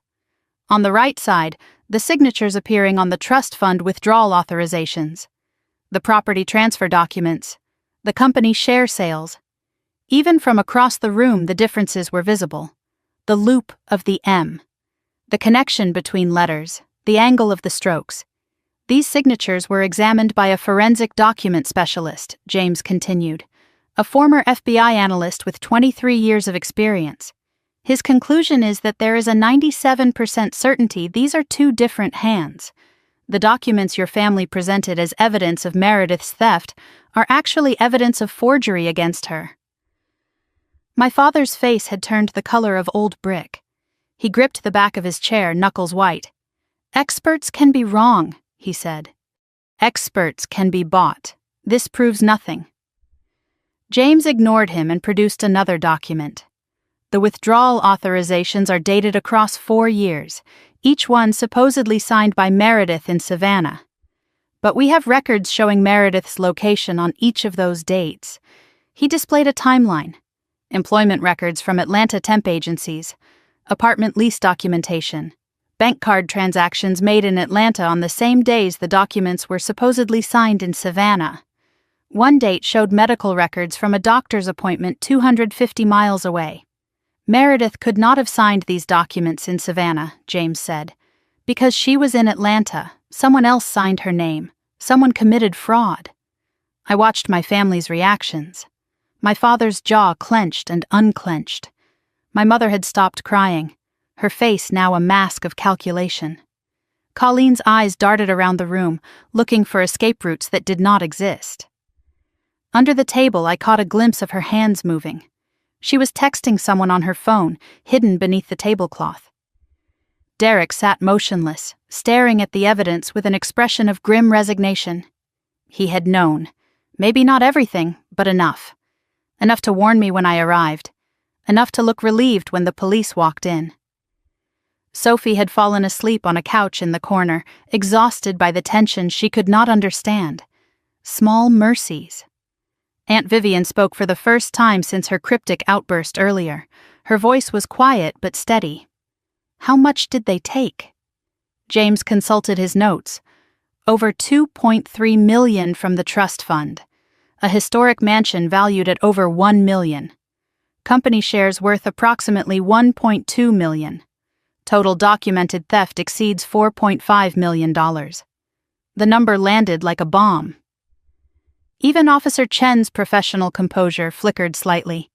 Speaker 1: On the right side, the signatures appearing on the trust fund withdrawal authorizations, the property transfer documents, the company share sales. Even from across the room, the differences were visible. The loop of the M, the connection between letters, the angle of the strokes. These signatures were examined by a forensic document specialist, James continued, a former FBI analyst with 23 years of experience. His conclusion is that there is a 97% certainty these are two different hands. The documents your family presented as evidence of Meredith's theft are actually evidence of forgery against her. My father's face had turned the color of old brick. He gripped the back of his chair, knuckles white. Experts can be wrong, he said. Experts can be bought. This proves nothing. James ignored him and produced another document. The withdrawal authorizations are dated across 4 years, each one supposedly signed by Meredith in Savannah. But we have records showing Meredith's location on each of those dates. He displayed a timeline. Employment records from Atlanta temp agencies, apartment lease documentation, bank card transactions made in Atlanta on the same days the documents were supposedly signed in Savannah. One date showed medical records from a doctor's appointment 250 miles away. Meredith could not have signed these documents in Savannah, James said, because she was in Atlanta. Someone else signed her name. Someone committed fraud. I watched my family's reactions. My father's jaw clenched and unclenched. My mother had stopped crying, her face now a mask of calculation. Colleen's eyes darted around the room, looking for escape routes that did not exist. Under the table, I caught a glimpse of her hands moving. She was texting someone on her phone, hidden beneath the tablecloth. Derek sat motionless, staring at the evidence with an expression of grim resignation. He had known. Maybe not everything, but enough. Enough to warn me when I arrived. Enough to look relieved when the police walked in. Sophie had fallen asleep on a couch in the corner, exhausted by the tension she could not understand. Small mercies. Aunt Vivian spoke for the first time since her cryptic outburst earlier. Her voice was quiet but steady. How much did they take? James consulted his notes. Over $2.3 million from the trust fund. A historic mansion valued at over $1 million. Company shares worth approximately $1.2 million. Total documented theft exceeds $4.5 million. The number landed like a bomb. Even Officer Chen's professional composure flickered slightly.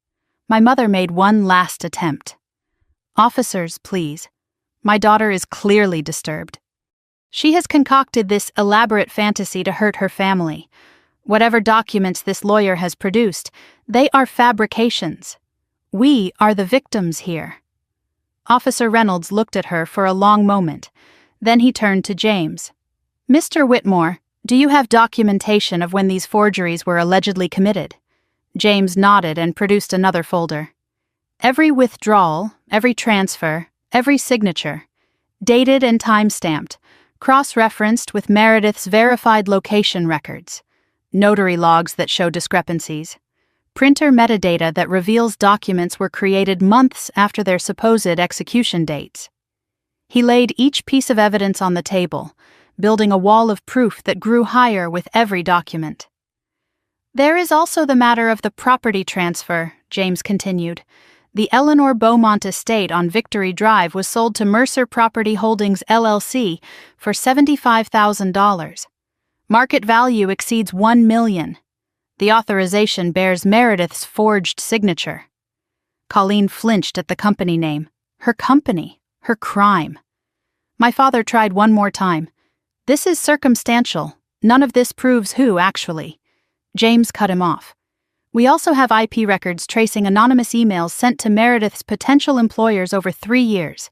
Speaker 1: My mother made one last attempt. Officers, please. My daughter is clearly disturbed. She has concocted this elaborate fantasy to hurt her family. Whatever documents this lawyer has produced, they are fabrications. We are the victims here. Officer Reynolds looked at her for a long moment. Then he turned to James. Mr. Whitmore, do you have documentation of when these forgeries were allegedly committed? James nodded and produced another folder. Every withdrawal, every transfer, every signature. Dated and time-stamped. Cross-referenced with Meredith's verified location records. Notary logs that show discrepancies. Printer metadata that reveals documents were created months after their supposed execution dates. He laid each piece of evidence on the table, building a wall of proof that grew higher with every document. There is also the matter of the property transfer, James continued. The Eleanor Beaumont estate on Victory Drive was sold to Mercer Property Holdings LLC for $75,000. Market value exceeds $1 million. The authorization bears Meredith's forged signature. Colleen flinched at the company name. Her company. Her crime. My father tried one more time. This is circumstantial. None of this proves who, actually. James cut him off. We also have IP records tracing anonymous emails sent to Meredith's potential employers over 3 years.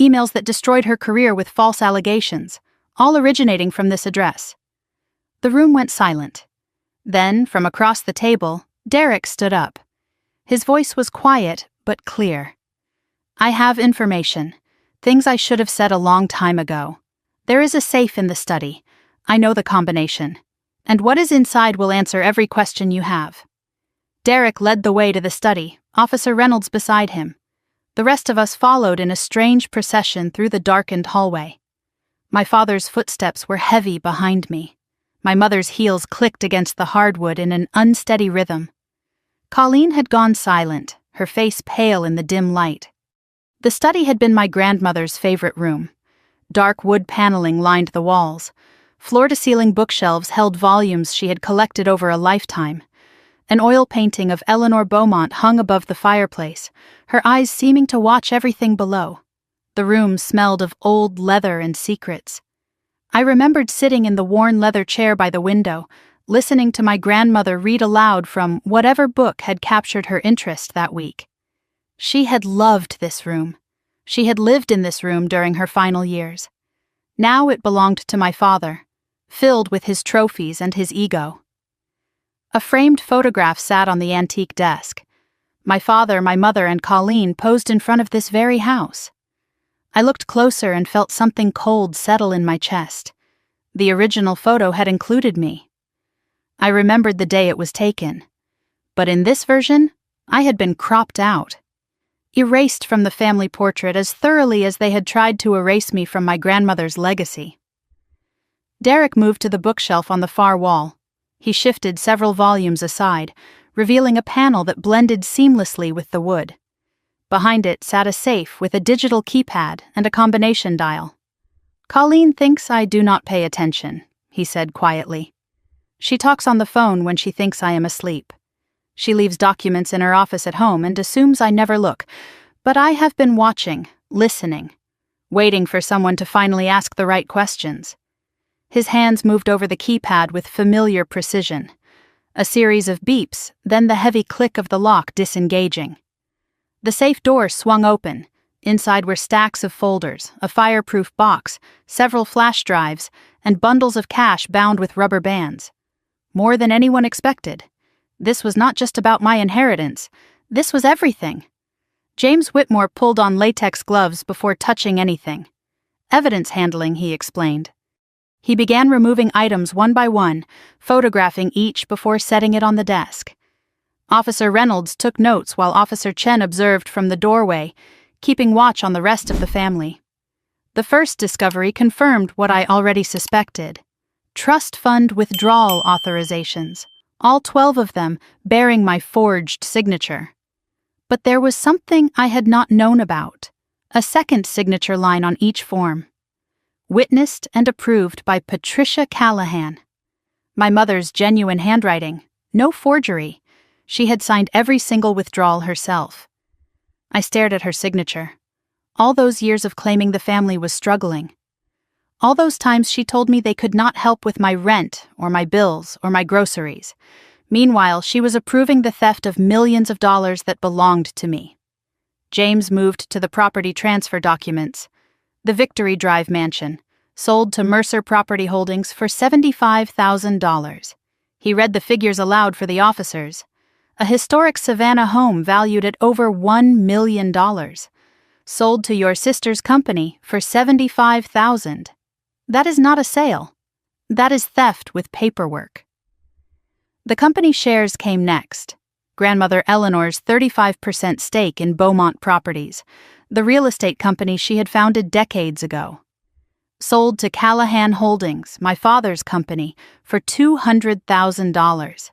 Speaker 1: Emails that destroyed her career with false allegations, all originating from this address. The room went silent. Then, from across the table, Derek stood up. His voice was quiet, but clear. I have information. Things I should have said a long time ago. There is a safe in the study. I know the combination. And what is inside will answer every question you have. Derek led the way to the study, Officer Reynolds beside him. The rest of us followed in a strange procession through the darkened hallway. My father's footsteps were heavy behind me. My mother's heels clicked against the hardwood in an unsteady rhythm. Colleen had gone silent, her face pale in the dim light. The study had been my grandmother's favorite room. Dark wood paneling lined the walls. Floor-to-ceiling bookshelves held volumes she had collected over a lifetime. An oil painting of Eleanor Beaumont hung above the fireplace, her eyes seeming to watch everything below. The room smelled of old leather and secrets. I remembered sitting in the worn leather chair by the window, listening to my grandmother read aloud from whatever book had captured her interest that week. She had loved this room. She had lived in this room during her final years. Now it belonged to my father, filled with his trophies and his ego. A framed photograph sat on the antique desk. My father, my mother, and Colleen posed in front of this very house. I looked closer and felt something cold settle in my chest. The original photo had included me. I remembered the day it was taken. But in this version, I had been cropped out. Erased from the family portrait as thoroughly as they had tried to erase me from my grandmother's legacy. Derek moved to the bookshelf on the far wall. He shifted several volumes aside, revealing a panel that blended seamlessly with the wood. Behind it sat a safe with a digital keypad and a combination dial. Colleen thinks I do not pay attention, he said quietly. She talks on the phone when she thinks I am asleep. She leaves documents in her office at home and assumes I never look, but I have been watching, listening, waiting for someone to finally ask the right questions. His hands moved over the keypad with familiar precision. A series of beeps, then the heavy click of the lock disengaging. The safe door swung open. Inside were stacks of folders, a fireproof box, several flash drives, and bundles of cash bound with rubber bands. More than anyone expected. This was not just about my inheritance. This was everything. James Whitmore pulled on latex gloves before touching anything. Evidence handling, he explained. He began removing items one by one, photographing each before setting it on the desk. Officer Reynolds took notes while Officer Chen observed from the doorway, keeping watch on the rest of the family. The first discovery confirmed what I already suspected. Trust fund withdrawal authorizations, all 12 of them bearing my forged signature. But there was something I had not known about, a second signature line on each form. Witnessed and approved by Patricia Callahan. My mother's genuine handwriting, no forgery. She had signed every single withdrawal herself. I stared at her signature. All those years of claiming the family was struggling. All those times she told me they could not help with my rent or my bills or my groceries. Meanwhile, she was approving the theft of millions of dollars that belonged to me. James moved to the property transfer documents. The Victory Drive mansion, sold to Mercer Property Holdings for $75,000. He read the figures aloud for the officers. A historic Savannah home valued at over $1 million. Sold to your sister's company for $75,000. That is not a sale. That is theft with paperwork. The company shares came next. Grandmother Eleanor's 35% stake in Beaumont Properties, the real estate company she had founded decades ago. Sold to Callahan Holdings, my father's company, for $200,000.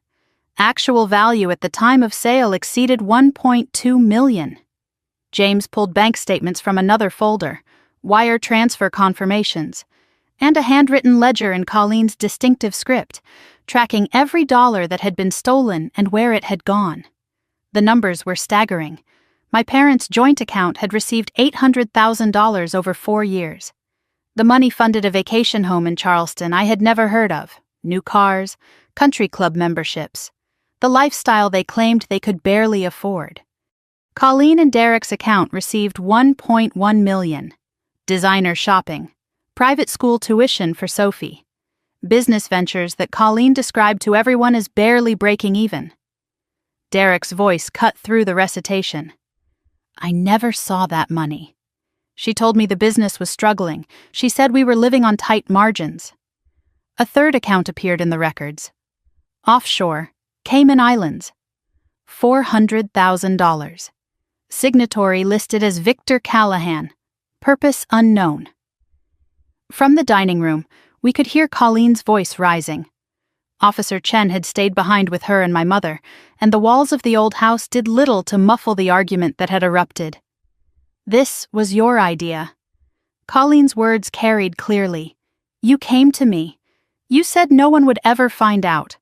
Speaker 1: Actual value at the time of sale exceeded $1.2 million. James pulled bank statements from another folder, wire transfer confirmations, and a handwritten ledger in Colleen's distinctive script, tracking every dollar that had been stolen and where it had gone. The numbers were staggering. My parents' joint account had received $800,000 over 4 years. The money funded a vacation home in Charleston I had never heard of, new cars, country club memberships, the lifestyle they claimed they could barely afford. Colleen and Derek's account received $1.1 million. Designer shopping, private school tuition for Sophie, business ventures that Colleen described to everyone as barely breaking even. Derek's voice cut through the recitation. I never saw that money. She told me the business was struggling. She said we were living on tight margins. A third account appeared in the records. Offshore, Cayman Islands. $400,000. Signatory listed as Victor Callahan. Purpose unknown. From the dining room, we could hear Colleen's voice rising. Officer Chen had stayed behind with her and my mother, and the walls of the old house did little to muffle the argument that had erupted. This was your idea. Colleen's words carried clearly. You came to me. You said no one would ever find out.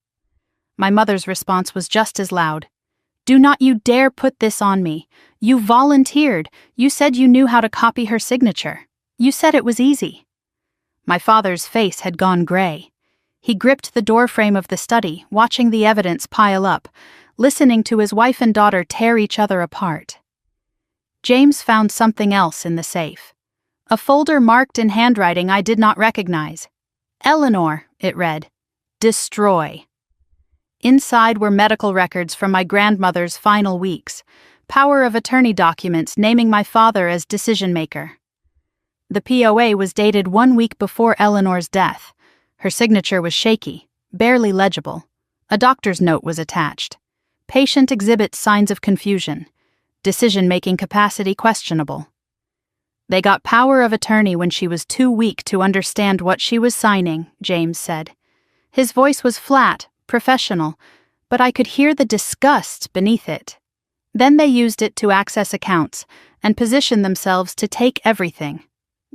Speaker 1: My mother's response was just as loud. Do not you dare put this on me. You volunteered. You said you knew how to copy her signature. You said it was easy. My father's face had gone gray. He gripped the doorframe of the study, watching the evidence pile up, listening to his wife and daughter tear each other apart. James found something else in the safe. A folder marked in handwriting I did not recognize. Eleanor, it read. Destroy. Inside were medical records from my grandmother's final weeks, power of attorney documents naming my father as decision-maker. The POA was dated 1 week before Eleanor's death. Her signature was shaky, barely legible. A doctor's note was attached. Patient exhibits signs of confusion. Decision-making capacity questionable. They got power of attorney when she was too weak to understand what she was signing, James said. His voice was flat, professional, but I could hear the disgust beneath it. Then they used it to access accounts and position themselves to take everything,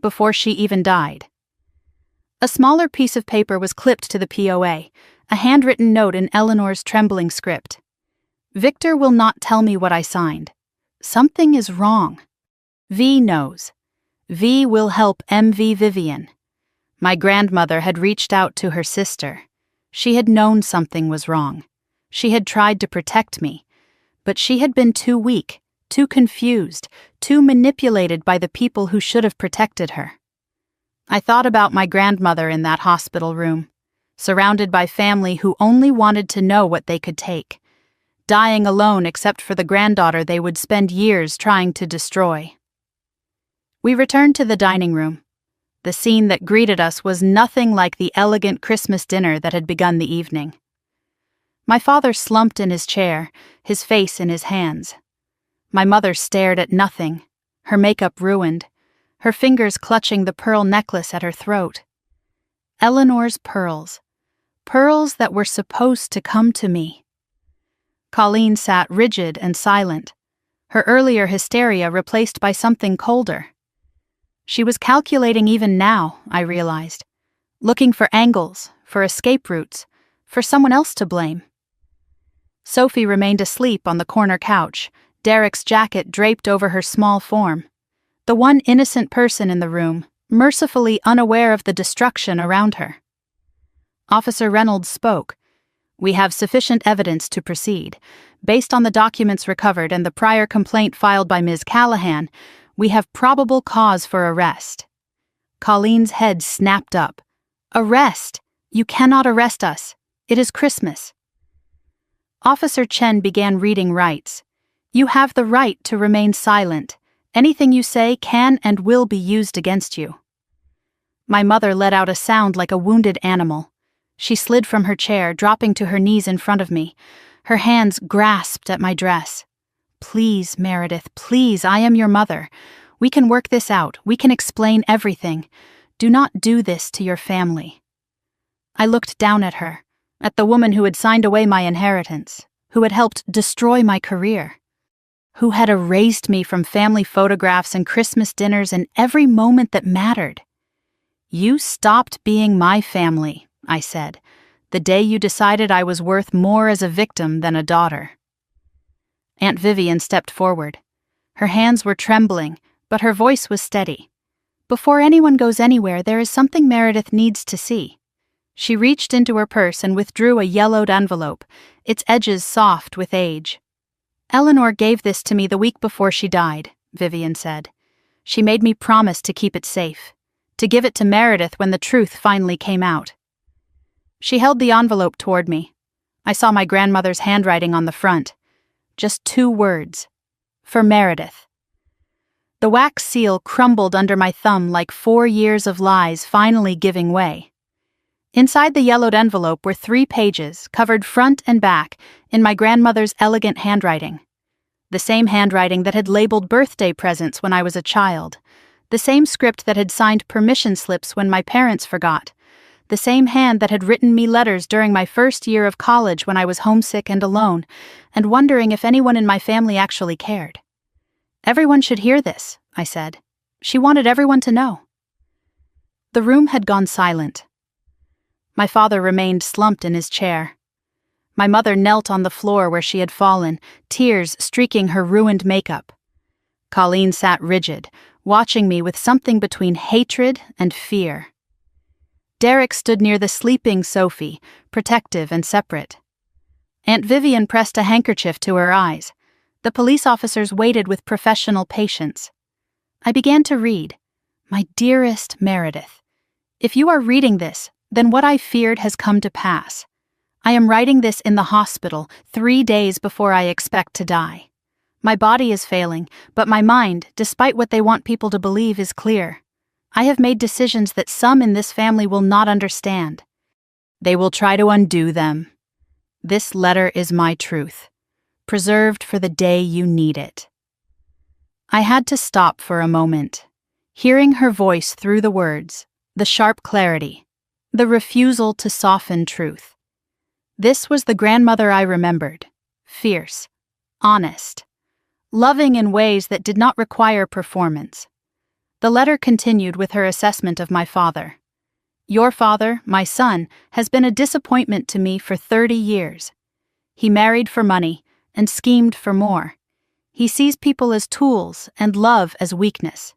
Speaker 1: before she even died. A smaller piece of paper was clipped to the POA, a handwritten note in Eleanor's trembling script. Victor will not tell me what I signed. Something is wrong. V knows. V will help MV Vivian. My grandmother had reached out to her sister. She had known something was wrong. She had tried to protect me, but she had been too weak, too confused, too manipulated by the people who should have protected her. I thought about my grandmother in that hospital room, surrounded by family who only wanted to know what they could take, dying alone except for the granddaughter they would spend years trying to destroy. We returned to the dining room. The scene that greeted us was nothing like the elegant Christmas dinner that had begun the evening. My father slumped in his chair, his face in his hands. My mother stared at nothing, her makeup ruined, her fingers clutching the pearl necklace at her throat. Eleanor's pearls. Pearls that were supposed to come to me. Colleen sat rigid and silent, her earlier hysteria replaced by something colder. She was calculating even now, I realized, looking for angles, for escape routes, for someone else to blame. Sophie remained asleep on the corner couch, Derek's jacket draped over her small form. The one innocent person in the room, mercifully unaware of the destruction around her. Officer Reynolds spoke. "We have sufficient evidence to proceed. Based on the documents recovered and the prior complaint filed by Ms. Callahan, we have probable cause for arrest." Colleen's head snapped up. "Arrest! You cannot arrest us. It is Christmas." Officer Chen began reading rights. "You have the right to remain silent. Anything you say can and will be used against you." My mother let out a sound like a wounded animal. She slid from her chair, dropping to her knees in front of me. Her hands grasped at my dress. "Please, Meredith, please, I am your mother. We can work this out. We can explain everything. Do not do this to your family." I looked down at her, at the woman who had signed away my inheritance, who had helped destroy my career, who had erased me from family photographs and Christmas dinners and every moment that mattered. "You stopped being my family," I said, "the day you decided I was worth more as a victim than a daughter." Aunt Vivian stepped forward. Her hands were trembling, but her voice was steady. "Before anyone goes anywhere, there is something Meredith needs to see." She reached into her purse and withdrew a yellowed envelope, its edges soft with age. "Eleanor gave this to me the week before she died," Vivian said. "She made me promise to keep it safe, to give it to Meredith when the truth finally came out." She held the envelope toward me. I saw my grandmother's handwriting on the front. Just 2 words. "For Meredith." The wax seal crumbled under my thumb like 4 years of lies finally giving way. Inside the yellowed envelope were 3 pages, covered front and back, in my grandmother's elegant handwriting. The same handwriting that had labeled birthday presents when I was a child. The same script that had signed permission slips when my parents forgot. The same hand that had written me letters during my first year of college when I was homesick and alone, and wondering if anyone in my family actually cared. "Everyone should hear this," I said. She wanted everyone to know. The room had gone silent. My father remained slumped in his chair. My mother knelt on the floor where she had fallen, tears streaking her ruined makeup. Colleen sat rigid, watching me with something between hatred and fear. Derek stood near the sleeping Sophie, protective and separate. Aunt Vivian pressed a handkerchief to her eyes. The police officers waited with professional patience. I began to read, "My dearest Meredith, if you are reading this, then what I feared has come to pass. I am writing this in the hospital 3 days before I expect to die. My body is failing, but my mind, despite what they want people to believe, is clear. I have made decisions that some in this family will not understand. They will try to undo them. This letter is my truth, preserved for the day you need it." I had to stop for a moment, hearing her voice through the words, the sharp clarity, the refusal to soften truth. This was the grandmother I remembered, fierce, honest, loving in ways that did not require performance. The letter continued with her assessment of my father. "Your father, my son, has been a disappointment to me for 30 years. He married for money and schemed for more. He sees people as tools and love as weakness.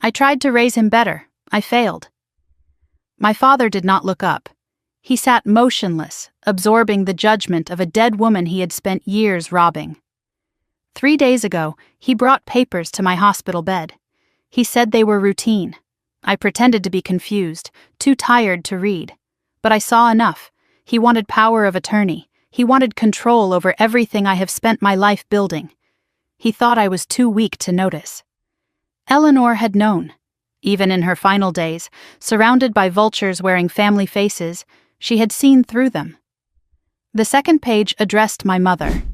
Speaker 1: I tried to raise him better. I failed." My father did not look up. He sat motionless, absorbing the judgment of a dead woman he had spent years robbing. 3 days ago, he brought papers to my hospital bed. He said they were routine. I pretended to be confused, too tired to read. But I saw enough. He wanted power of attorney. He wanted control over everything I have spent my life building. He thought I was too weak to notice. Eleanor had known. Even in her final days, surrounded by vultures wearing family faces, she had seen through them. The second page addressed my mother.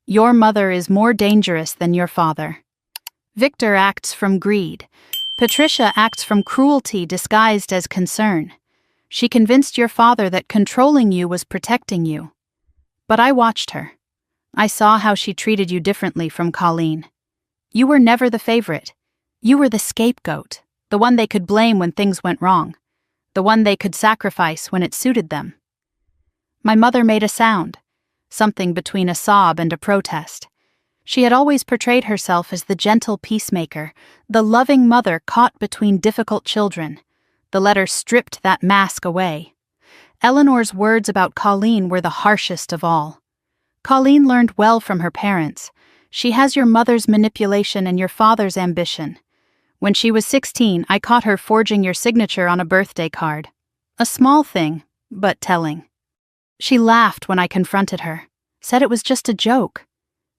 Speaker 1: Your mother is more dangerous than your father. Victor acts from greed. Patricia acts from cruelty disguised as concern. She convinced your father that controlling you was protecting you. But I watched her. I saw how she treated you differently from Colleen. You were never the favorite. You were the scapegoat, the one they could blame when things went wrong, the one they could sacrifice when it suited them. My mother made a sound, something between a sob and a protest. She had always portrayed herself as the gentle peacemaker, the loving mother caught between difficult children. The letter stripped that mask away. Eleanor's words about Colleen were the harshest of all. Colleen learned well from her parents. She has your mother's manipulation and your father's ambition. When she was 16, I caught her forging your signature on a birthday card. A small thing, but telling. She laughed when I confronted her, said it was just a joke.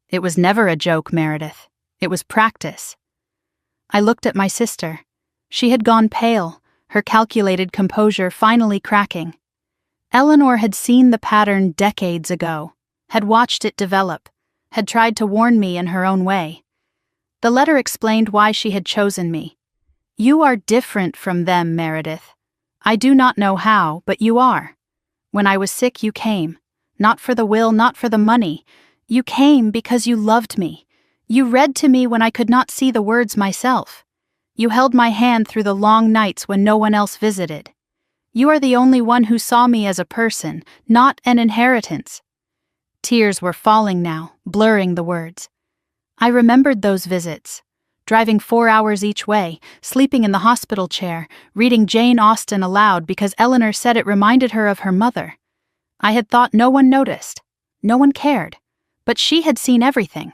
Speaker 1: It was never a joke, Meredith. It was practice. I looked at my sister. She had gone pale, her calculated composure finally cracking. Eleanor had seen the pattern decades ago, had watched it develop, had tried to warn me in her own way. The letter explained why she had chosen me. You are different from them, Meredith. I do not know how, but you are. When I was sick, you came. Not for the will, not for the money. You came because you loved me. You read to me when I could not see the words myself. You held my hand through the long nights when no one else visited. You are the only one who saw me as a person, not an inheritance. Tears were falling now, blurring the words. I remembered those visits. Driving 4 hours each way, sleeping in the hospital chair, reading Jane Austen aloud because Eleanor said it reminded her of her mother. I had thought no one noticed. No one cared. But she had seen everything.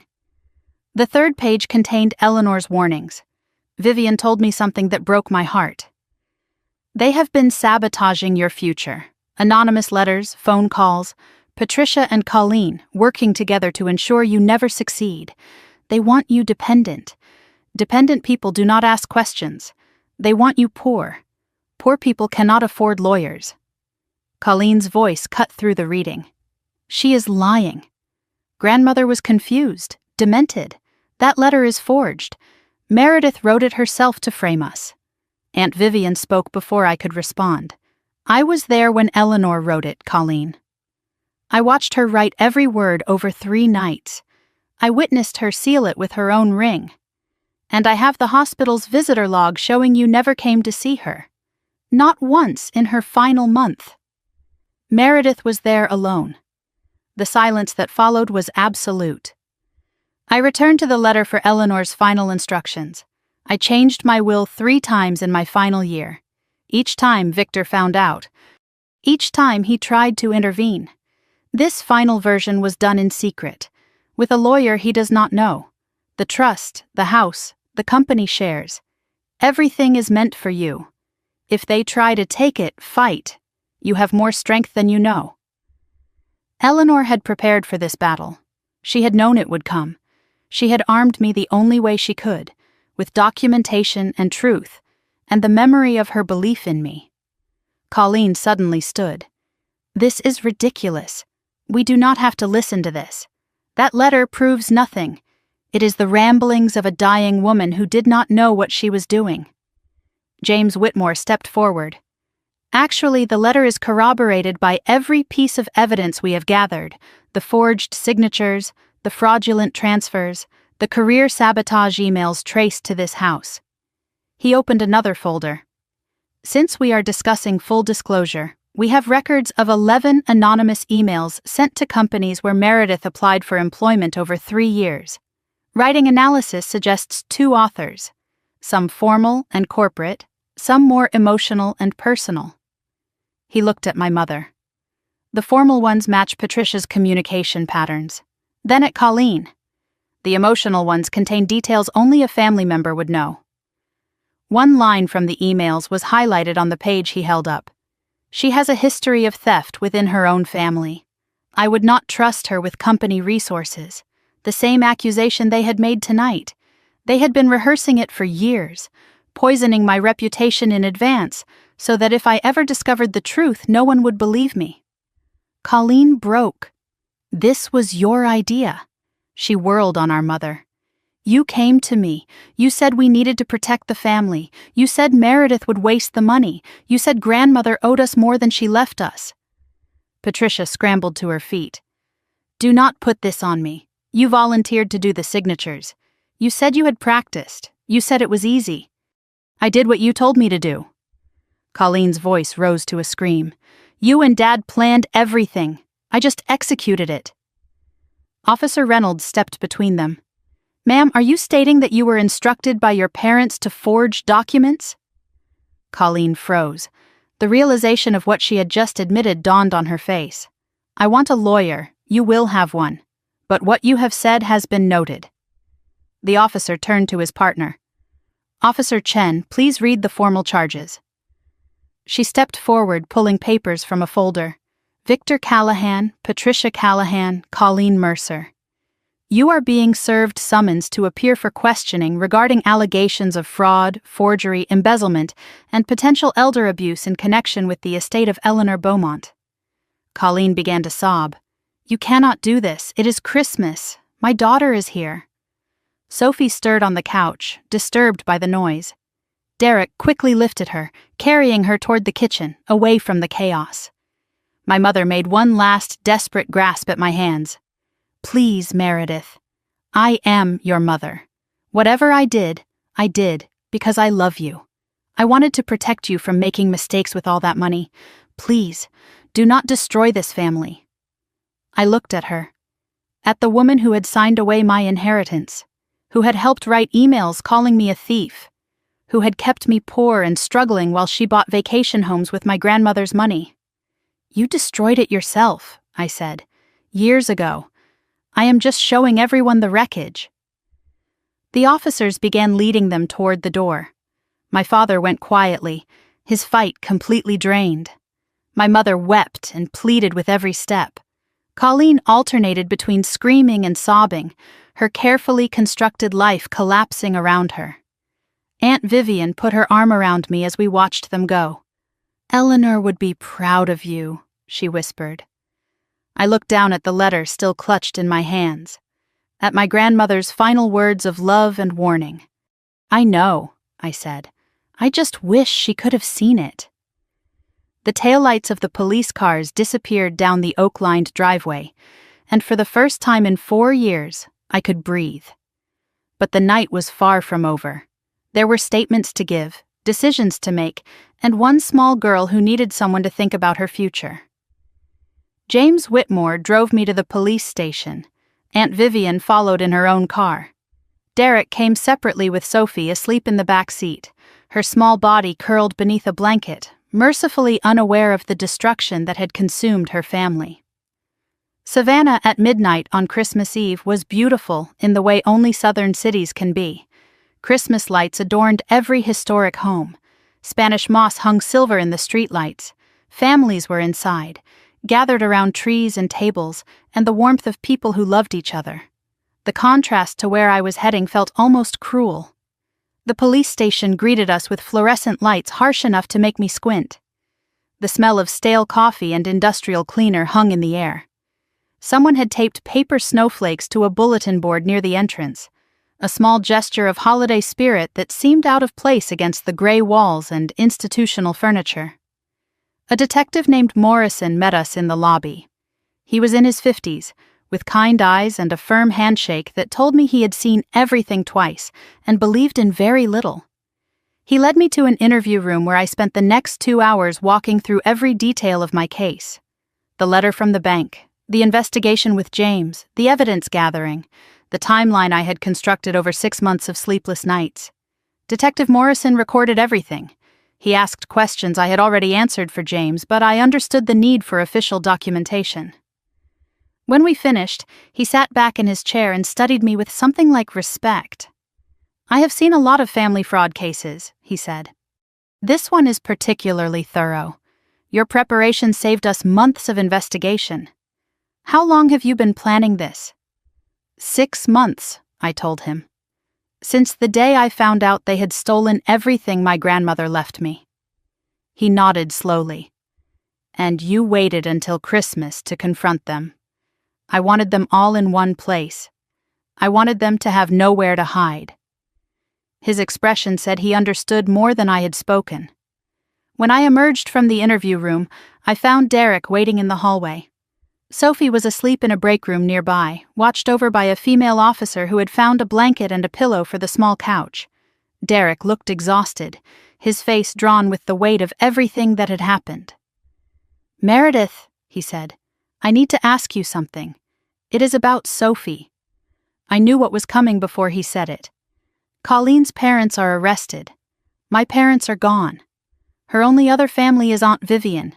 Speaker 1: The third page contained Eleanor's warnings. Vivian told me something that broke my heart. They have been sabotaging your future. Anonymous letters, phone calls, Patricia and Colleen working together to ensure you never succeed. They want you dependent. Dependent people do not ask questions. They want you poor. Poor people cannot afford lawyers. Colleen's voice cut through the reading. She is lying. Grandmother was confused, demented. That letter is forged. Meredith wrote it herself to frame us. Aunt Vivian spoke before I could respond. I was there when Eleanor wrote it, Colleen. I watched her write every word over 3 nights. I witnessed her seal it with her own ring. And I have the hospital's visitor log showing you never came to see her. Not once in her final month. Meredith was there alone. The silence that followed was absolute. I returned to the letter for Eleanor's final instructions. I changed my will 3 times in my final year. Each time Victor found out. Each time he tried to intervene. This final version was done in secret, with a lawyer he does not know. The trust, the house, the company shares. Everything is meant for you. If they try to take it, fight. You have more strength than you know. Eleanor had prepared for this battle. She had known it would come. She had armed me the only way she could, with documentation and truth, and the memory of her belief in me. Colleen suddenly stood. This is ridiculous. We do not have to listen to this. That letter proves nothing. It is the ramblings of a dying woman who did not know what she was doing. James Whitmore stepped forward. Actually, the letter is corroborated by every piece of evidence we have gathered, the forged signatures, the fraudulent transfers, the career sabotage emails traced to this house. He opened another folder. Since we are discussing full disclosure, we have records of 11 anonymous emails sent to companies where Meredith applied for employment over 3 years. Writing analysis suggests 2 authors, some formal and corporate, some more emotional and personal. He looked at my mother. The formal ones match Patricia's communication patterns. Then at Colleen. The emotional ones contain details only a family member would know. One line from the emails was highlighted on the page he held up. She has a history of theft within her own family. I would not trust her with company resources. The same accusation they had made tonight. They had been rehearsing it for years, poisoning my reputation in advance, so that if I ever discovered the truth, no one would believe me. Colleen broke. This was your idea. She whirled on our mother. You came to me. You said we needed to protect the family. You said Meredith would waste the money. You said grandmother owed us more than she left us. Patricia scrambled to her feet. Do not put this on me. You volunteered to do the signatures. You said you had practiced. You said it was easy. I did what you told me to do. Colleen's voice rose to a scream. You and Dad planned everything. I just executed it. Officer Reynolds stepped between them. Ma'am, are you stating that you were instructed by your parents to forge documents? Colleen froze. The realization of what she had just admitted dawned on her face. I want a lawyer. You will have one. But what you have said has been noted. The officer turned to his partner. Officer Chen, please read the formal charges. She stepped forward, pulling papers from a folder. Victor Callahan, Patricia Callahan, Colleen Mercer. You are being served summons to appear for questioning regarding allegations of fraud, forgery, embezzlement, and potential elder abuse in connection with the estate of Eleanor Beaumont. Colleen began to sob. You cannot do this. It is Christmas. My daughter is here. Sophie stirred on the couch, disturbed by the noise. Derek quickly lifted her, carrying her toward the kitchen, away from the chaos. My mother made one last desperate grasp at my hands. Please, Meredith. I am your mother. Whatever I did because I love you. I wanted to protect you from making mistakes with all that money. Please, do not destroy this family. I looked at her. At the woman who had signed away my inheritance, who had helped write emails calling me a thief, who had kept me poor and struggling while she bought vacation homes with my grandmother's money. You destroyed it yourself, I said, years ago. I am just showing everyone the wreckage. The officers began leading them toward the door. My father went quietly, his fight completely drained. My mother wept and pleaded with every step. Colleen alternated between screaming and sobbing, her carefully constructed life collapsing around her. Aunt Vivian put her arm around me as we watched them go. Eleanor would be proud of you, she whispered. I looked down at the letter still clutched in my hands, at my grandmother's final words of love and warning. I know, I said. I just wish she could have seen it. The taillights of the police cars disappeared down the oak-lined driveway, and for the first time in 4 years, I could breathe. But the night was far from over. There were statements to give, decisions to make, and one small girl who needed someone to think about her future. James Whitmore drove me to the police station. Aunt Vivian followed in her own car. Derek came separately with Sophie asleep in the back seat, her small body curled beneath a blanket, mercifully unaware of the destruction that had consumed her family. Savannah at midnight on Christmas Eve was beautiful in the way only southern cities can be. Christmas lights adorned every historic home. Spanish moss hung silver in the streetlights. Families were inside, gathered around trees and tables, and the warmth of people who loved each other. The contrast to where I was heading felt almost cruel. The police station greeted us with fluorescent lights harsh enough to make me squint. The smell of stale coffee and industrial cleaner hung in the air. Someone had taped paper snowflakes to a bulletin board near the entrance, a small gesture of holiday spirit that seemed out of place against the gray walls and institutional furniture. A detective named Morrison met us in the lobby. He was in his 50s, with kind eyes and a firm handshake that told me he had seen everything twice and believed in very little. He led me to an interview room where I spent the next 2 hours walking through every detail of my case. The letter from the bank, the investigation with James, the evidence gathering, the timeline I had constructed over 6 months of sleepless nights. Detective Morrison recorded everything. He asked questions I had already answered for James, but I understood the need for official documentation. When we finished, he sat back in his chair and studied me with something like respect. I have seen a lot of family fraud cases, he said. This one is particularly thorough. Your preparation saved us months of investigation. How long have you been planning this? 6 months, I told him. Since the day I found out they had stolen everything my grandmother left me. He nodded slowly. And you waited until Christmas to confront them. I wanted them all in one place. I wanted them to have nowhere to hide. His expression said he understood more than I had spoken. When I emerged from the interview room, I found Derek waiting in the hallway. Sophie was asleep in a break room nearby, watched over by a female officer who had found a blanket and a pillow for the small couch. Derek looked exhausted, his face drawn with the weight of everything that had happened. "Meredith," he said, "I need to ask you something. It is about Sophie." I knew what was coming before he said it. Colleen's parents are arrested. My parents are gone. Her only other family is Aunt Vivian.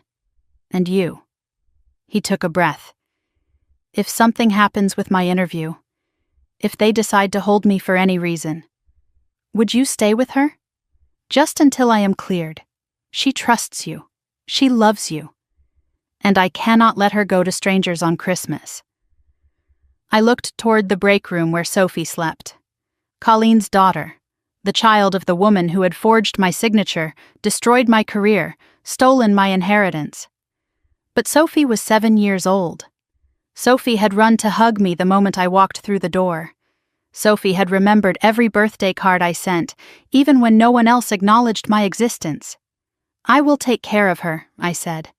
Speaker 1: And you. He took a breath. If something happens with my interview, if they decide to hold me for any reason, would you stay with her? Just until I am cleared. She trusts you. She loves you. And I cannot let her go to strangers on Christmas. I looked toward the break room where Sophie slept. Colleen's daughter, the child of the woman who had forged my signature, destroyed my career, stolen my inheritance. But Sophie was 7 years old. Sophie had run to hug me the moment I walked through the door. Sophie had remembered every birthday card I sent, even when no one else acknowledged my existence. "I will take care of her," I said.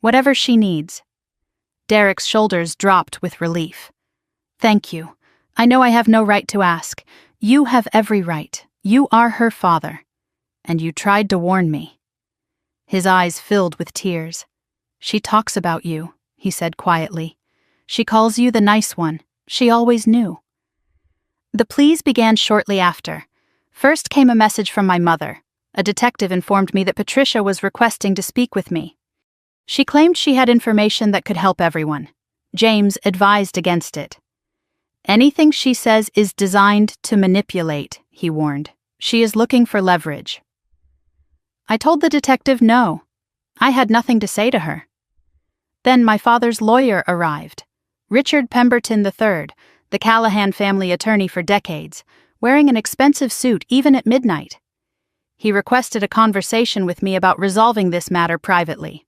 Speaker 1: "Whatever she needs." Derek's shoulders dropped with relief. "Thank you. I know I have no right to ask. You have every right. You are her father. And you tried to warn me." His eyes filled with tears. "She talks about you," he said quietly. "She calls you the nice one. She always knew." The pleas began shortly after. First came a message from my mother. A detective informed me that Patricia was requesting to speak with me. She claimed she had information that could help everyone. James advised against it. "Anything she says is designed to manipulate," he warned. "She is looking for leverage." I told the detective no. I had nothing to say to her. Then my father's lawyer arrived. Richard Pemberton III, the Callahan family attorney for decades, wearing an expensive suit even at midnight. He requested a conversation with me about resolving this matter privately.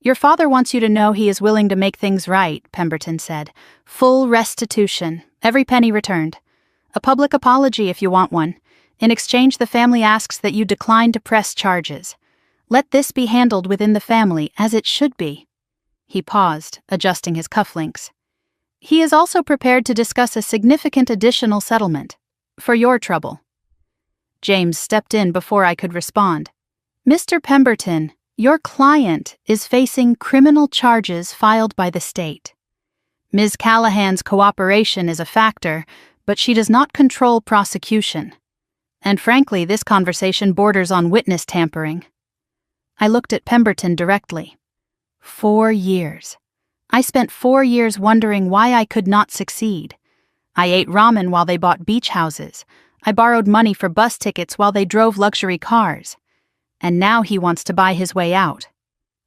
Speaker 1: "Your father wants you to know he is willing to make things right," Pemberton said. "Full restitution, every penny returned. A public apology if you want one. In exchange, the family asks that you decline to press charges. Let this be handled within the family as it should be." He paused, adjusting his cufflinks. "He is also prepared to discuss a significant additional settlement. For your trouble." James stepped in before I could respond. "Mr. Pemberton, your client is facing criminal charges filed by the state. Ms. Callahan's cooperation is a factor, but she does not control prosecution. And frankly, this conversation borders on witness tampering." I looked at Pemberton directly. 4 years. I spent 4 years wondering why I could not succeed. I ate ramen while they bought beach houses. I borrowed money for bus tickets while they drove luxury cars. And now he wants to buy his way out.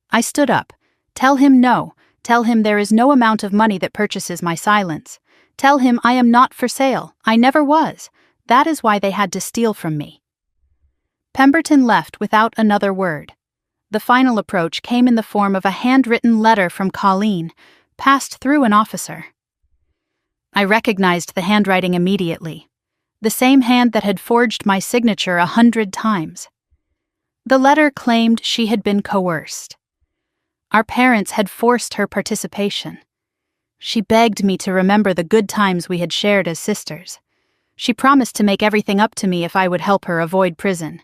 Speaker 1: I stood up. "Tell him no. Tell him there is no amount of money that purchases my silence. Tell him I am not for sale. I never was. That is why they had to steal from me." Pemberton left without another word. The final approach came in the form of a handwritten letter from Colleen, passed through an officer. I recognized the handwriting immediately. The same hand that had forged my signature 100 times. The letter claimed she had been coerced. Our parents had forced her participation. She begged me to remember the good times we had shared as sisters. She promised to make everything up to me if I would help her avoid prison.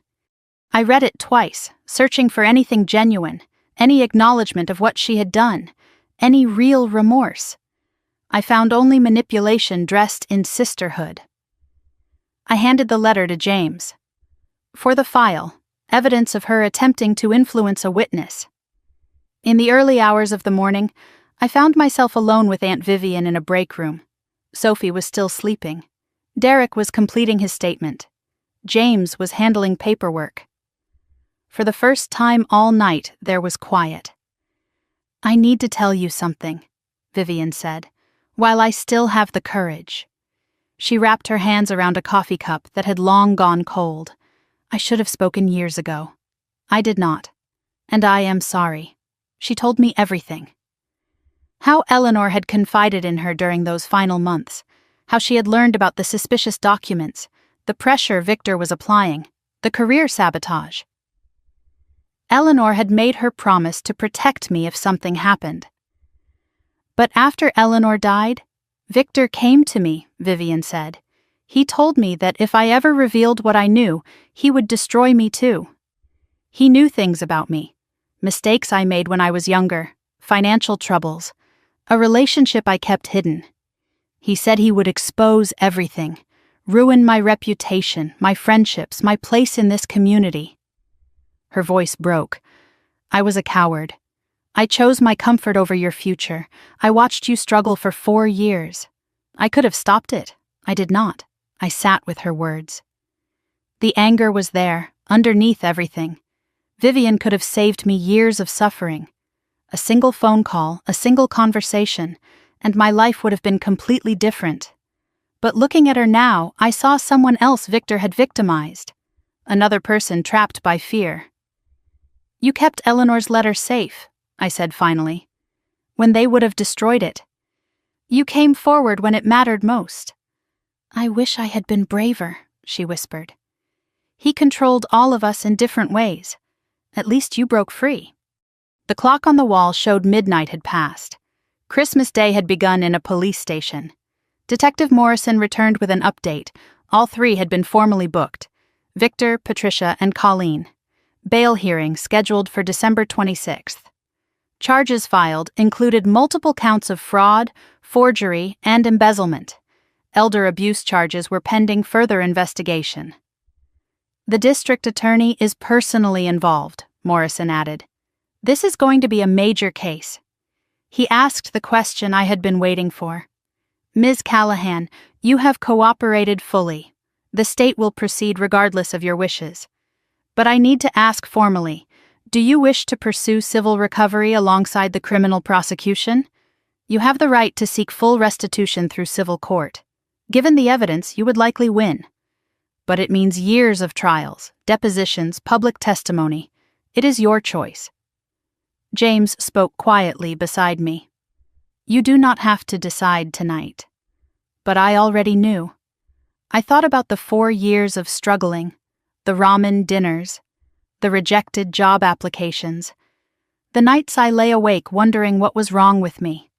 Speaker 1: I read it twice, searching for anything genuine, any acknowledgement of what she had done, any real remorse. I found only manipulation dressed in sisterhood. I handed the letter to James. For the file, evidence of her attempting to influence a witness. In the early hours of the morning, I found myself alone with Aunt Vivian in a break room. Sophie was still sleeping. Derek was completing his statement. James was handling paperwork. For the first time all night, there was quiet. "I need to tell you something," Vivian said, "while I still have the courage." She wrapped her hands around a coffee cup that had long gone cold. I should have spoken years ago. I did not. And I am sorry. She told me everything. How Eleanor had confided in her during those final months. How she had learned about the suspicious documents, the pressure Victor was applying, the career sabotage. Eleanor had made her promise to protect me if something happened. But after Eleanor died, Victor came to me, Vivian said. He told me that if I ever revealed what I knew, he would destroy me too. He knew things about me. Mistakes I made when I was younger, financial troubles, a relationship I kept hidden. He said he would expose everything, ruin my reputation, my friendships, my place in this community. Her voice broke. I was a coward. I chose my comfort over your future. I watched you struggle for 4 years. I could have stopped it. I did not. I sat with her words. The anger was there, underneath everything. Vivian could have saved me years of suffering. A single phone call, a single conversation, and my life would have been completely different. But looking at her now, I saw someone else Victor had victimized. Another person trapped by fear. You kept Eleanor's letter safe, I said finally, when they would have destroyed it. You came forward when it mattered most. I wish I had been braver, she whispered. He controlled all of us in different ways. At least you broke free. The clock on the wall showed midnight had passed. Christmas Day had begun in a police station. Detective Morrison returned with an update. All 3 had been formally booked. Victor, Patricia, and Colleen. Bail hearing scheduled for December 26th. Charges filed included multiple counts of fraud, forgery, and embezzlement. Elder abuse charges were pending further investigation. The district attorney is personally involved, Morrison added. This is going to be a major case. He asked the question I had been waiting for. Ms. Callahan, you have cooperated fully. The state will proceed regardless of your wishes. But I need to ask formally, do you wish to pursue civil recovery alongside the criminal prosecution? You have the right to seek full restitution through civil court. Given the evidence, you would likely win. But it means years of trials, depositions, public testimony. It is your choice. James spoke quietly beside me. You do not have to decide tonight. But I already knew. I thought about the 4 years of struggling, the ramen dinners, the rejected job applications, the nights I lay awake wondering what was wrong with me.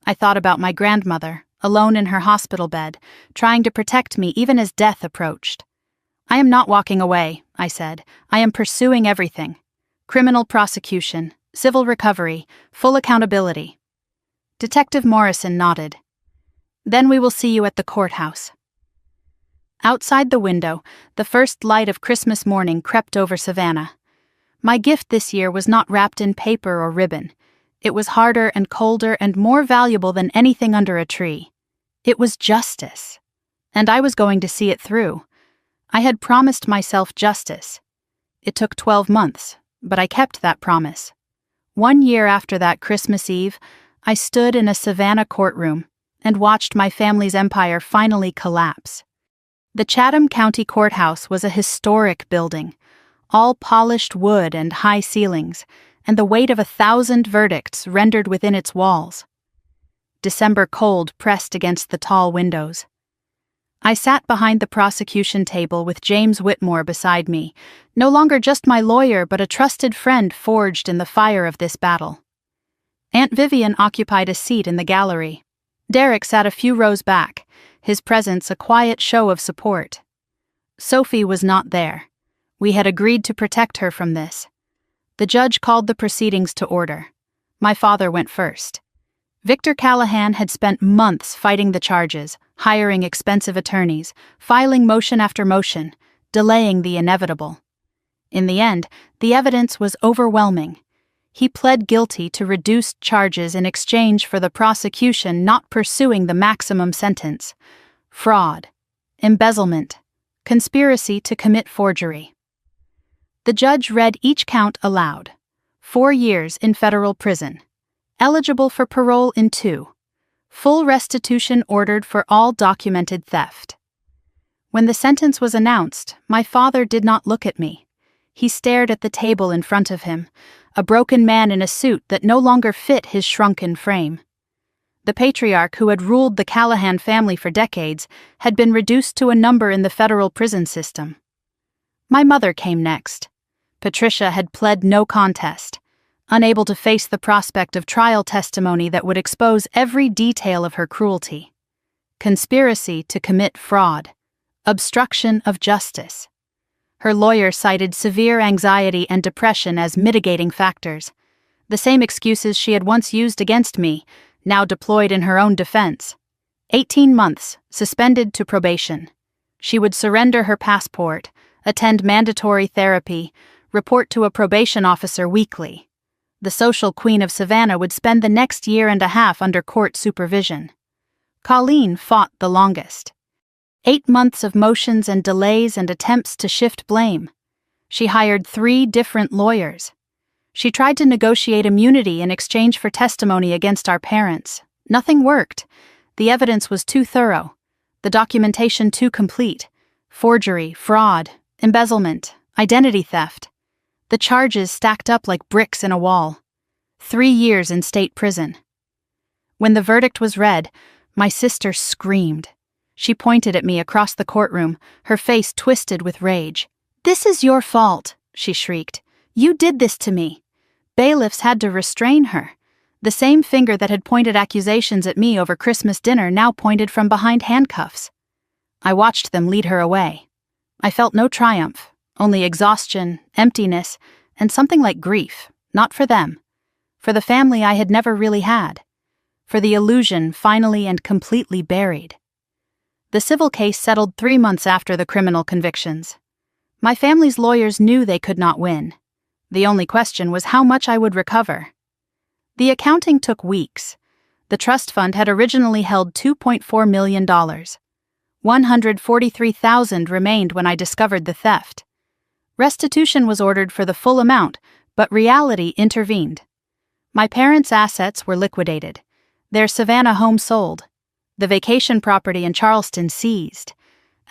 Speaker 1: I thought about my grandmother, alone in her hospital bed, trying to protect me even as death approached. I am not walking away, I said. I am pursuing everything. Criminal prosecution, civil recovery, full accountability. Detective Morrison nodded. Then we will see you at the courthouse. Outside the window, the first light of Christmas morning crept over Savannah. My gift this year was not wrapped in paper or ribbon. It was harder and colder and more valuable than anything under a tree. It was justice. And I was going to see it through. I had promised myself justice. It took 12 months, but I kept that promise. 1 year after that Christmas Eve, I stood in a Savannah courtroom and watched my family's empire finally collapse. The Chatham County Courthouse was a historic building, all polished wood and high ceilings, and the weight of 1,000 verdicts rendered within its walls. December cold pressed against the tall windows. I sat behind the prosecution table with James Whitmore beside me, no longer just my lawyer but a trusted friend forged in the fire of this battle. Aunt Vivian occupied a seat in the gallery. Derek sat a few rows back, his presence a quiet show of support. Sophie was not there. We had agreed to protect her from this. The judge called the proceedings to order. My father went first. Victor Callahan had spent months fighting the charges, hiring expensive attorneys, filing motion after motion, delaying the inevitable. In the end, the evidence was overwhelming. He pled guilty to reduced charges in exchange for the prosecution not pursuing the maximum sentence: fraud, embezzlement, conspiracy to commit forgery. The judge read each count aloud. 4 years in federal prison. Eligible for parole in 2. Full restitution ordered for all documented theft. When the sentence was announced, my father did not look at me. He stared at the table in front of him, a broken man in a suit that no longer fit his shrunken frame. The patriarch who had ruled the Callahan family for decades had been reduced to a number in the federal prison system. My mother came next. Patricia had pled no contest, unable to face the prospect of trial testimony that would expose every detail of her cruelty. Conspiracy to commit fraud. Obstruction of justice. Her lawyer cited severe anxiety and depression as mitigating factors, the same excuses she had once used against me, now deployed in her own defense. 18 months, suspended to probation. She would surrender her passport, attend mandatory therapy, report to a probation officer weekly. The social queen of Savannah would spend the next year and a half under court supervision. Colleen fought the longest. 8 months of motions and delays and attempts to shift blame. She hired 3 different lawyers. She tried to negotiate immunity in exchange for testimony against our parents. Nothing worked. The evidence was too thorough. The documentation too complete. Forgery, fraud, embezzlement, identity theft. The charges stacked up like bricks in a wall. 3 years in state prison. When the verdict was read, my sister screamed. She pointed at me across the courtroom, her face twisted with rage. "This is your fault," she shrieked. "You did this to me." Bailiffs had to restrain her. The same finger that had pointed accusations at me over Christmas dinner now pointed from behind handcuffs. I watched them lead her away. I felt no triumph, only exhaustion, emptiness, and something like grief, not for them. For the family I had never really had. For the illusion finally and completely buried. The civil case settled 3 months after the criminal convictions. My family's lawyers knew they could not win. The only question was how much I would recover. The accounting took weeks. The trust fund had originally held $2.4 million. $143,000 remained when I discovered the theft. Restitution was ordered for the full amount, but reality intervened. My parents' assets were liquidated. Their Savannah home sold. The vacation property in Charleston seized.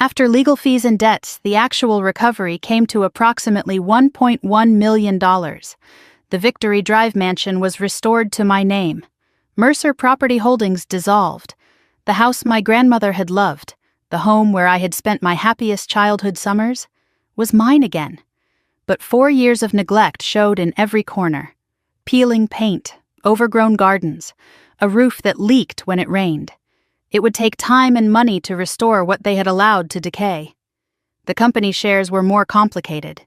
Speaker 1: After legal fees and debts, the actual recovery came to approximately $1.1 million. The Victory Drive mansion was restored to my name. Mercer Property Holdings dissolved. The house my grandmother had loved, the home where I had spent my happiest childhood summers, was mine again. But 4 years of neglect showed in every corner. Peeling paint, overgrown gardens, a roof that leaked when it rained. It would take time and money to restore what they had allowed to decay. The company shares were more complicated.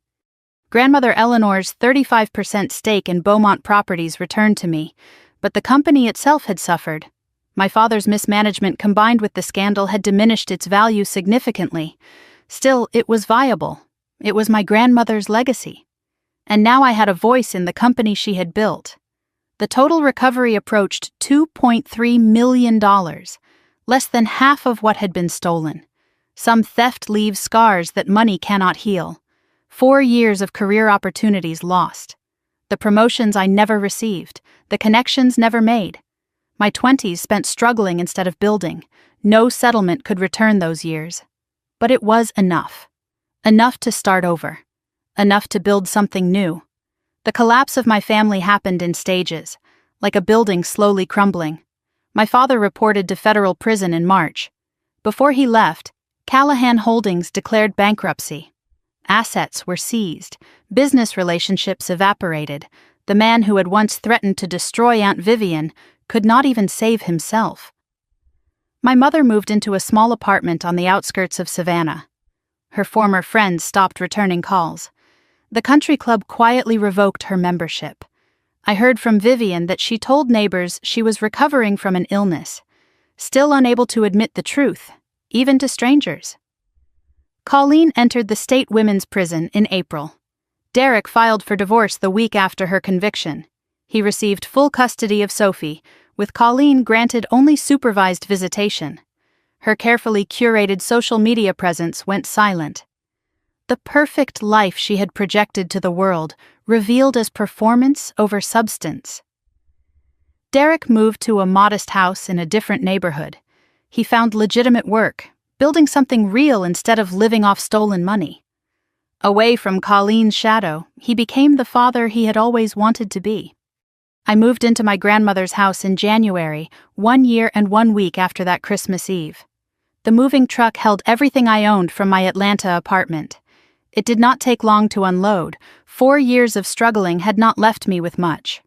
Speaker 1: Grandmother Eleanor's 35% stake in Beaumont Properties returned to me, but the company itself had suffered. My father's mismanagement combined with the scandal had diminished its value significantly. Still, it was viable. It was my grandmother's legacy. And now I had a voice in the company she had built. The total recovery approached $2.3 million. Less than half of what had been stolen. Some theft leaves scars that money cannot heal. 4 years of career opportunities lost. The promotions I never received. The connections never made. My 20s spent struggling instead of building. No settlement could return those years. But it was enough. Enough to start over. Enough to build something new. The collapse of my family happened in stages, like a building slowly crumbling. My father reported to federal prison in March. Before he left, Callahan Holdings declared bankruptcy. Assets were seized, business relationships evaporated. The man who had once threatened to destroy Aunt Vivian could not even save himself. My mother moved into a small apartment on the outskirts of Savannah. Her former friends stopped returning calls. The country club quietly revoked her membership. I heard from Vivian that she told neighbors she was recovering from an illness, still unable to admit the truth, even to strangers. Colleen entered the state women's prison in April. Derek filed for divorce the week after her conviction. He received full custody of Sophie, with Colleen granted only supervised visitation. Her carefully curated social media presence went silent. The perfect life she had projected to the world, revealed as performance over substance. Derek moved to a modest house in a different neighborhood. He found legitimate work, building something real instead of living off stolen money. Away from Colleen's shadow, he became the father he had always wanted to be. I moved into my grandmother's house in January, 1 year and 1 week after that Christmas Eve. The moving truck held everything I owned from my Atlanta apartment. It did not take long to unload. 4 years of struggling had not left me with much.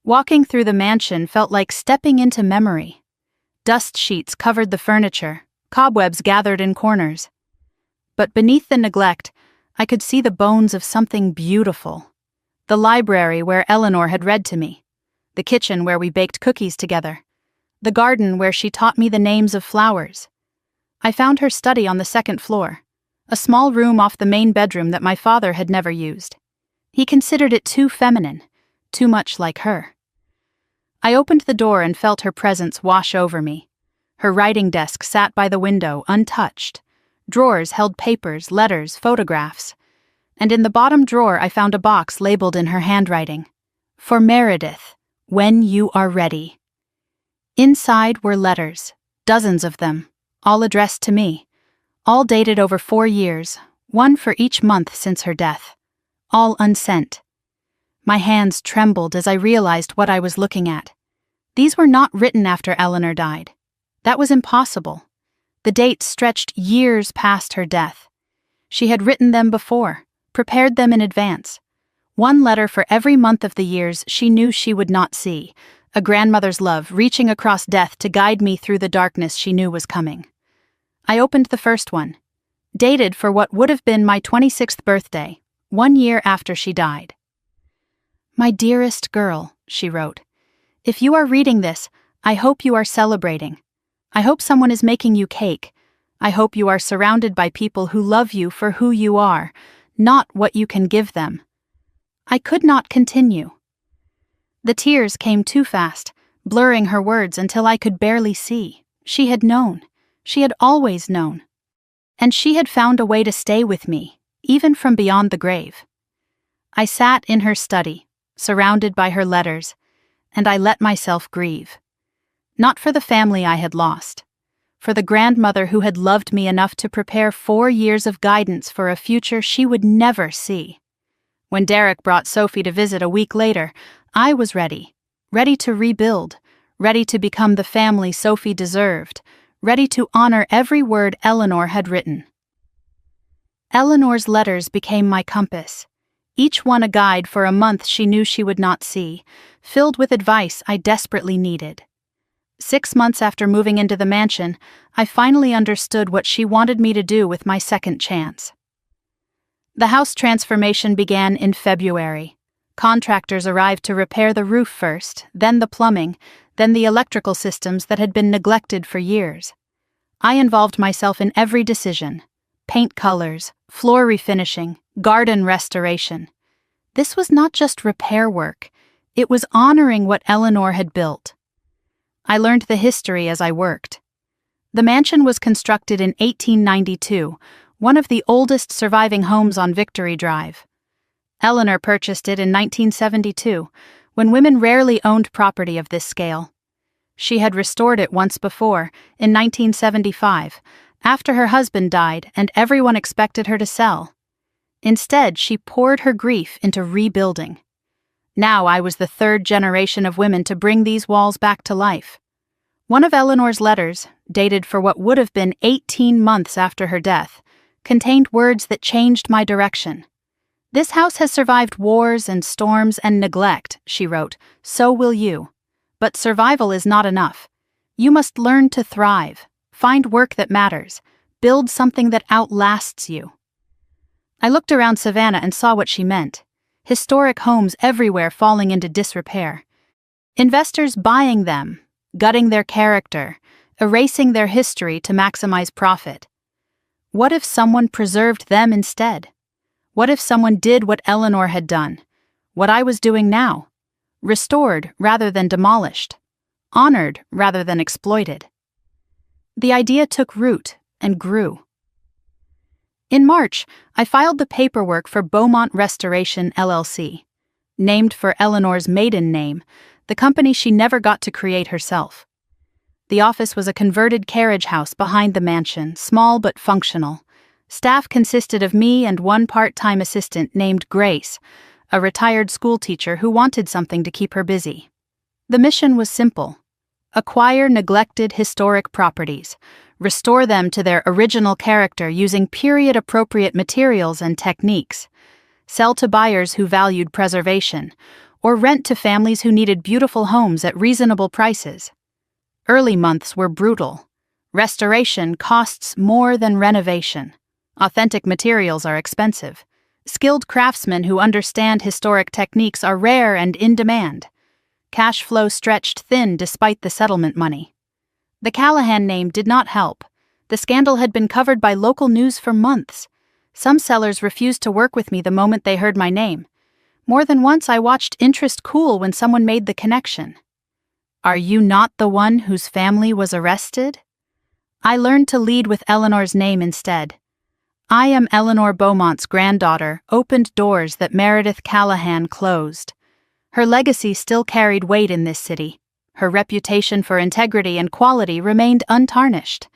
Speaker 1: Walking through the mansion felt like stepping into memory. Dust sheets covered the furniture, cobwebs gathered in corners. But beneath the neglect, I could see the bones of something beautiful. The library where Eleanor had read to me. The kitchen where we baked cookies together. The garden where she taught me the names of flowers. I found her study on the second floor, a small room off the main bedroom that my father had never used. He considered it too feminine, too much like her. I opened the door and felt her presence wash over me. Her writing desk sat by the window, untouched. Drawers held papers, letters, photographs. And in the bottom drawer I found a box labeled in her handwriting. For Meredith, when you are ready. Inside were letters, dozens of them, all addressed to me. All dated over 4 years, one for each month since her death. All unsent. My hands trembled as I realized what I was looking at. These were not written after Eleanor died. That was impossible. The dates stretched years past her death. She had written them before, prepared them in advance. One letter for every month of the years she knew she would not see, a grandmother's love reaching across death to guide me through the darkness she knew was coming. I opened the first one, dated for what would have been my 26th birthday, 1 year after she died. My dearest girl, she wrote, if you are reading this, I hope you are celebrating. I hope someone is making you cake. I hope you are surrounded by people who love you for who you are, not what you can give them. I could not continue. The tears came too fast, blurring her words until I could barely see. She had known. She had always known. And she had found a way to stay with me, even from beyond the grave. I sat in her study, surrounded by her letters, and I let myself grieve. Not for the family I had lost, for the grandmother who had loved me enough to prepare 4 years of guidance for a future she would never see. When Derek brought Sophie to visit a week later, I was ready to rebuild, ready to become the family Sophie deserved, ready to honor every word Eleanor had written. Eleanor's letters became my compass, each one a guide for a month she knew she would not see, filled with advice I desperately needed. 6 months after moving into the mansion, I finally understood what she wanted me to do with my second chance. The house transformation began in February. Contractors arrived to repair the roof first, then the plumbing, then the electrical systems that had been neglected for years. I involved myself in every decision: paint colors, floor refinishing, garden restoration. This was not just repair work, it was honoring what Eleanor had built. I learned the history as I worked. The mansion was constructed in 1892, one of the oldest surviving homes on Victory Drive. Eleanor purchased it in 1972, when women rarely owned property of this scale. She had restored it once before, in 1975, after her husband died and everyone expected her to sell. Instead, she poured her grief into rebuilding. Now I was the 3rd generation of women to bring these walls back to life. One of Eleanor's letters, dated for what would have been 18 months after her death, contained words that changed my direction. This house has survived wars and storms and neglect, she wrote, so will you. But survival is not enough. You must learn to thrive, find work that matters, build something that outlasts you. I looked around Savannah and saw what she meant. Historic homes everywhere falling into disrepair. Investors buying them, gutting their character, erasing their history to maximize profit. What if someone preserved them instead? What if someone did what Eleanor had done, what I was doing now? Restored rather than demolished, honored rather than exploited. The idea took root and grew. In March, I filed the paperwork for Beaumont Restoration LLC. Named for Eleanor's maiden name, the company she never got to create herself. The office was a converted carriage house behind the mansion, small but functional. Staff consisted of me and one part-time assistant named Grace, a retired schoolteacher who wanted something to keep her busy. The mission was simple: acquire neglected historic properties, restore them to their original character using period-appropriate materials and techniques, sell to buyers who valued preservation, or rent to families who needed beautiful homes at reasonable prices. Early months were brutal. Restoration costs more than renovation. Authentic materials are expensive. Skilled craftsmen who understand historic techniques are rare and in demand. Cash flow stretched thin despite the settlement money. The Callahan name did not help. The scandal had been covered by local news for months. Some sellers refused to work with me the moment they heard my name. More than once I watched interest cool when someone made the connection. "Are you not the one whose family was arrested?" I learned to lead with Eleanor's name instead. "I am Eleanor Beaumont's granddaughter, opened doors that Meredith Callahan closed." Her legacy still carried weight in this city. Her reputation for integrity and quality remained untarnished.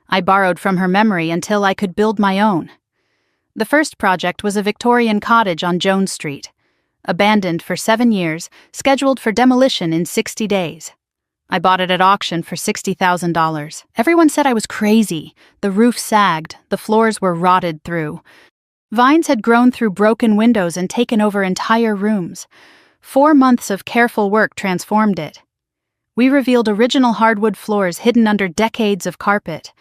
Speaker 1: I borrowed from her memory until I could build my own. The first project was a Victorian cottage on Jones Street. Abandoned for 7 years, scheduled for demolition in 60 days. I bought it at auction for $60,000. Everyone said I was crazy. The roof sagged, the floors were rotted through. Vines had grown through broken windows and taken over entire rooms. 4 months of careful work transformed it. We revealed original hardwood floors hidden under decades of carpet,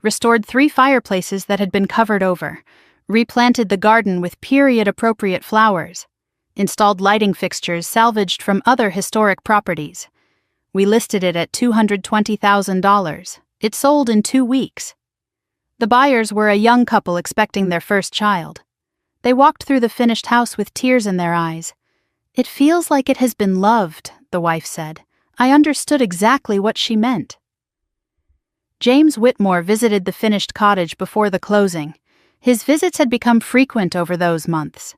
Speaker 1: restored 3 fireplaces that had been covered over, replanted the garden with period-appropriate flowers, installed lighting fixtures salvaged from other historic properties. We listed it at $220,000. It sold in 2 weeks. The buyers were a young couple expecting their first child. They walked through the finished house with tears in their eyes. "It feels like it has been loved," the wife said. I understood exactly what she meant. James Whitmore visited the finished cottage before the closing. His visits had become frequent over those months.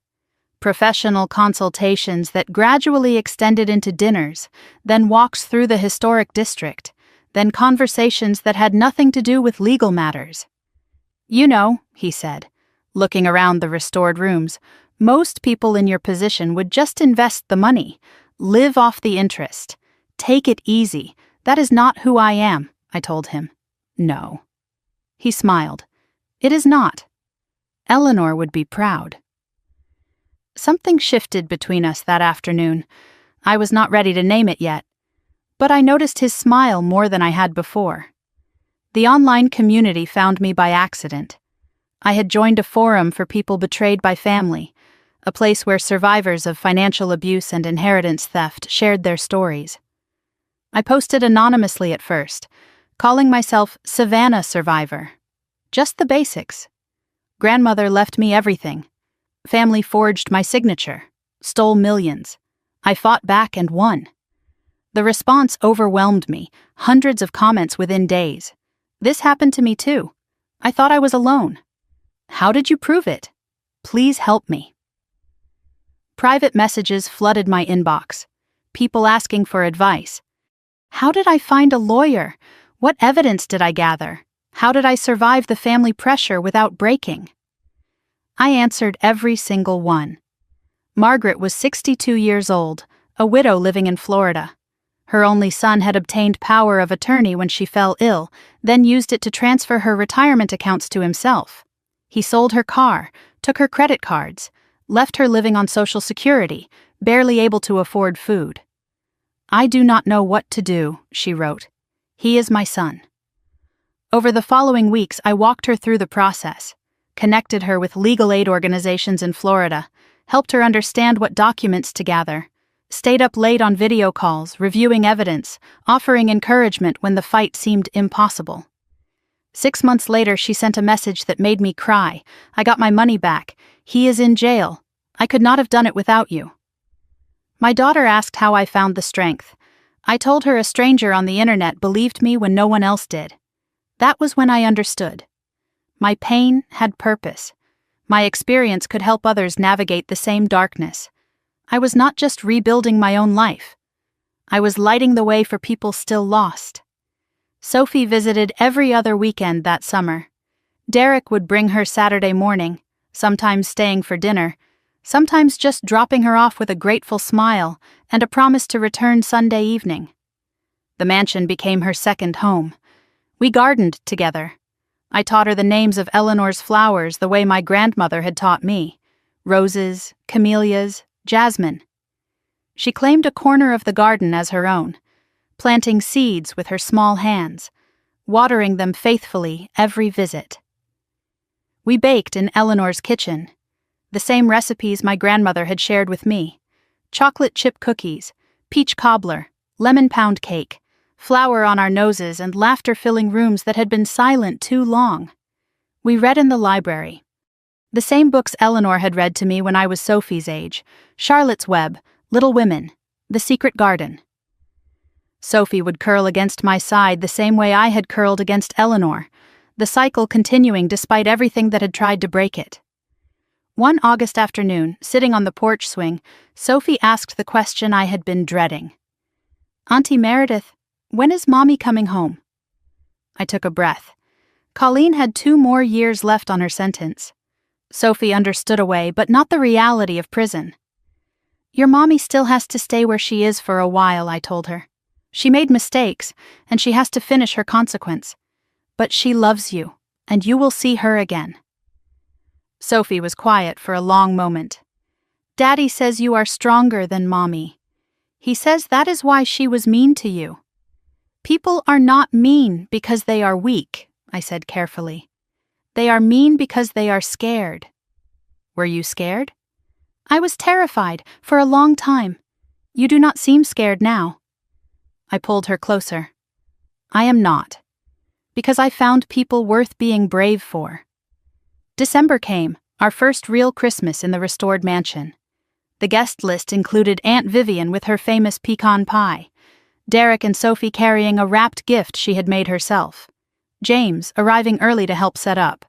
Speaker 1: Professional consultations that gradually extended into dinners, then walks through the historic district, then conversations that had nothing to do with legal matters. "You know," he said, looking around the restored rooms, "most people in your position would just invest the money, live off the interest. Take it easy. That is not who I am," I told him. "No." He smiled. "It is not. Eleanor would be proud." Something shifted between us that afternoon. I was not ready to name it yet, but I noticed his smile more than I had before. The online community found me by accident. I had joined a forum for people betrayed by family, a place where survivors of financial abuse and inheritance theft shared their stories. I posted anonymously at first, calling myself Savannah Survivor. Just the basics. Grandmother left me everything. Family forged my signature, stole millions. I fought back and won. The response overwhelmed me, hundreds of comments within days. "This happened to me too. I thought I was alone. How did you prove it? Please help me." Private messages flooded my inbox. People asking for advice. How did I find a lawyer? What evidence did I gather? How did I survive the family pressure without breaking? I answered every single one. Margaret was 62 years old, a widow living in Florida. Her only son had obtained power of attorney when she fell ill, then used it to transfer her retirement accounts to himself. He sold her car, took her credit cards, left her living on Social Security, barely able to afford food. "I do not know what to do," she wrote. "He is my son." Over the following weeks, I walked her through the process, connected her with legal aid organizations in Florida, helped her understand what documents to gather, stayed up late on video calls, reviewing evidence, offering encouragement when the fight seemed impossible. 6 months later, she sent a message that made me cry. "I got my money back. He is in jail. I could not have done it without you." My daughter asked how I found the strength. I told her a stranger on the internet believed me when no one else did. That was when I understood. My pain had purpose. My experience could help others navigate the same darkness. I was not just rebuilding my own life. I was lighting the way for people still lost. Sophie visited every other weekend that summer. Derek would bring her Saturday morning, sometimes staying for dinner, sometimes just dropping her off with a grateful smile and a promise to return Sunday evening. The mansion became her second home. We gardened together. I taught her the names of Eleanor's flowers the way my grandmother had taught me: roses, camellias, jasmine. She claimed a corner of the garden as her own, planting seeds with her small hands, watering them faithfully every visit. We baked in Eleanor's kitchen, the same recipes my grandmother had shared with me: chocolate chip cookies, peach cobbler, lemon pound cake, flour on our noses and laughter-filling rooms that had been silent too long. We read in the library. The same books Eleanor had read to me when I was Sophie's age: Charlotte's Web, Little Women, The Secret Garden. Sophie would curl against my side the same way I had curled against Eleanor, the cycle continuing despite everything that had tried to break it. One August afternoon, sitting on the porch swing, Sophie asked the question I had been dreading. "Auntie Meredith, when is Mommy coming home?" I took a breath. Colleen had 2 more years left on her sentence. Sophie understood a way, but not the reality of prison. "Your Mommy still has to stay where she is for a while," I told her. "She made mistakes, and she has to finish her consequence. But she loves you, and you will see her again." Sophie was quiet for a long moment. "Daddy says you are stronger than Mommy. He says that is why she was mean to you." "People are not mean because they are weak," I said carefully. "They are mean because they are scared." "Were you scared?" "I was terrified for a long time. You do not seem scared now." I pulled her closer. "I am not. Because I found people worth being brave for." December came, our first real Christmas in the restored mansion. The guest list included Aunt Vivian with her famous pecan pie, Derek and Sophie carrying a wrapped gift she had made herself, James arriving early to help set up,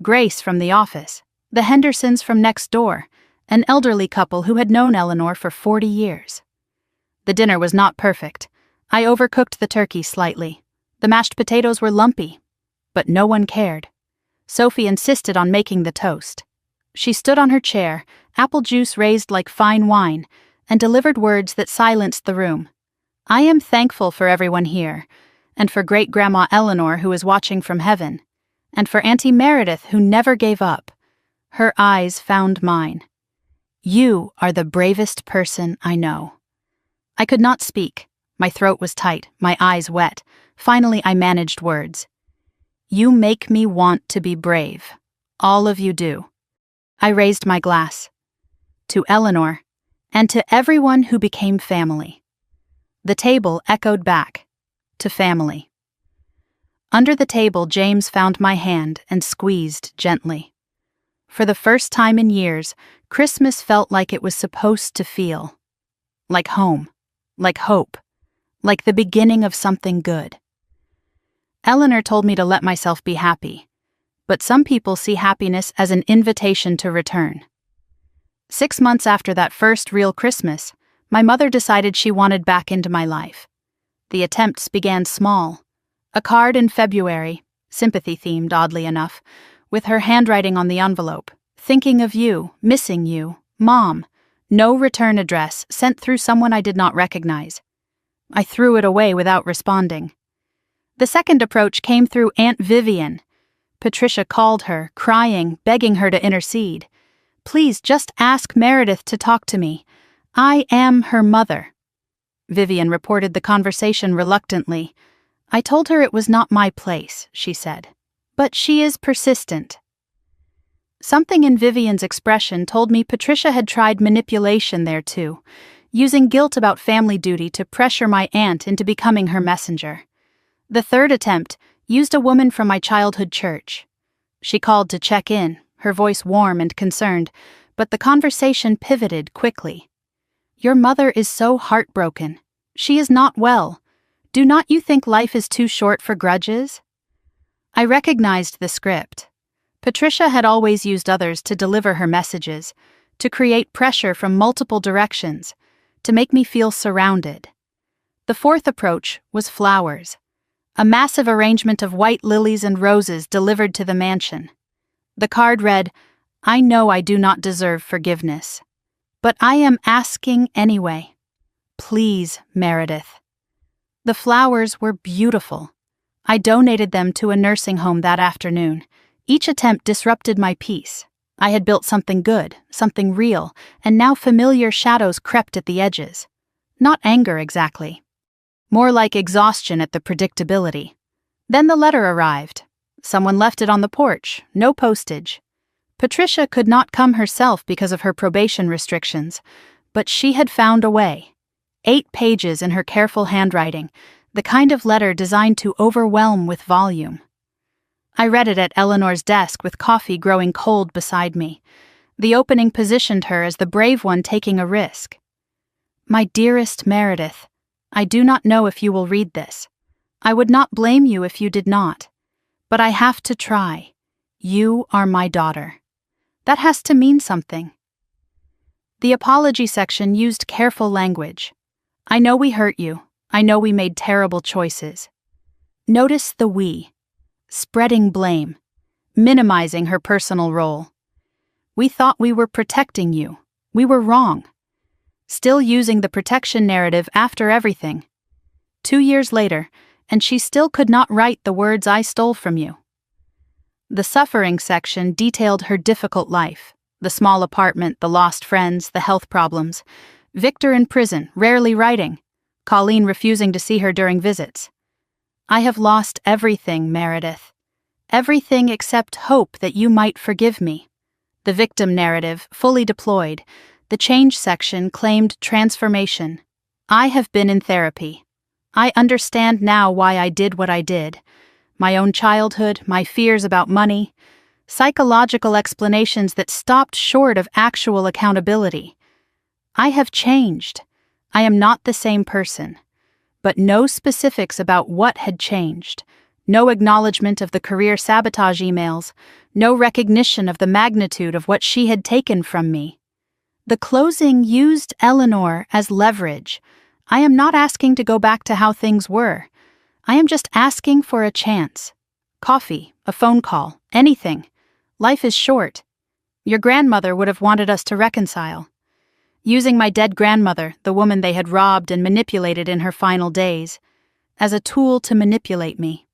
Speaker 1: Grace from the office, the Hendersons from next door, an elderly couple who had known Eleanor for 40 years. The dinner was not perfect. I overcooked the turkey slightly. The mashed potatoes were lumpy, but no one cared. Sophie insisted on making the toast. She stood on her chair, apple juice raised like fine wine, and delivered words that silenced the room. "I am thankful for everyone here, and for Great-Grandma Eleanor who is watching from heaven, and for Auntie Meredith who never gave up." Her eyes found mine. "You are the bravest person I know." I could not speak. My throat was tight, my eyes wet. Finally, I managed words. "You make me want to be brave. All of you do." I raised my glass. "To Eleanor, and to everyone who became family." The table echoed back. "To family." Under the table, James found my hand and squeezed gently. For the first time in years, Christmas felt like it was supposed to feel. Like home, like hope, like the beginning of something good. Eleanor told me to let myself be happy, but some people see happiness as an invitation to return. 6 months after that first real Christmas, my mother decided she wanted back into my life. The attempts began small. A card in February, sympathy-themed oddly enough, with her handwriting on the envelope: "Thinking of you, missing you, Mom." No return address, sent through someone I did not recognize. I threw it away without responding. The second approach came through Aunt Vivian. Patricia called her, crying, begging her to intercede. "Please just ask Meredith to talk to me. I am her mother." Vivian reported the conversation reluctantly. "I told her it was not my place," she said. "But she is persistent." Something in Vivian's expression told me Patricia had tried manipulation there too, using guilt about family duty to pressure my aunt into becoming her messenger. The third attempt used a woman from my childhood church. She called to check in, her voice warm and concerned, but the conversation pivoted quickly. "Your mother is so heartbroken. She is not well. Do not you think life is too short for grudges?" I recognized the script. Patricia had always used others to deliver her messages, to create pressure from multiple directions, to make me feel surrounded. The fourth approach was flowers. A massive arrangement of white lilies and roses delivered to the mansion. The card read, "I know I do not deserve forgiveness, but I am asking anyway. Please, Meredith." The flowers were beautiful. I donated them to a nursing home that afternoon. Each attempt disrupted my peace. I had built something good, something real, and now familiar shadows crept at the edges. Not anger exactly. More like exhaustion at the predictability. Then the letter arrived. Someone left it on the porch, no postage. Patricia could not come herself because of her probation restrictions, but she had found a way. 8 pages in her careful handwriting, the kind of letter designed to overwhelm with volume. I read it at Eleanor's desk with coffee growing cold beside me. The opening positioned her as the brave one taking a risk. "My dearest Meredith, I do not know if you will read this. I would not blame you if you did not. But I have to try. You are my daughter." That has to mean something. The apology section used careful language. "I know we hurt you. I know we made terrible choices." Notice the we. Spreading blame. Minimizing her personal role. "We thought we were protecting you. We were wrong." Still using the protection narrative after everything. 2 years later, and she still could not write the words I stole from you. The suffering section detailed her difficult life. The small apartment, the lost friends, the health problems. Victor in prison, rarely writing. Colleen refusing to see her during visits. "I have lost everything, Meredith. Everything except hope that you might forgive me." The victim narrative, fully deployed. The change section claimed transformation. "I have been in therapy. I understand now why I did what I did. My own childhood, my fears about money. Psychological explanations that stopped short of actual accountability. I have changed. I am not the same person." But no specifics about what had changed. No acknowledgement of the career sabotage emails. No recognition of the magnitude of what she had taken from me. The closing used Eleanor as leverage. "I am not asking to go back to how things were. I am just asking for a chance. Coffee, a phone call, anything. Life is short. Your grandmother would have wanted us to reconcile." Using my dead grandmother, the woman they had robbed and manipulated in her final days, as a tool to manipulate me.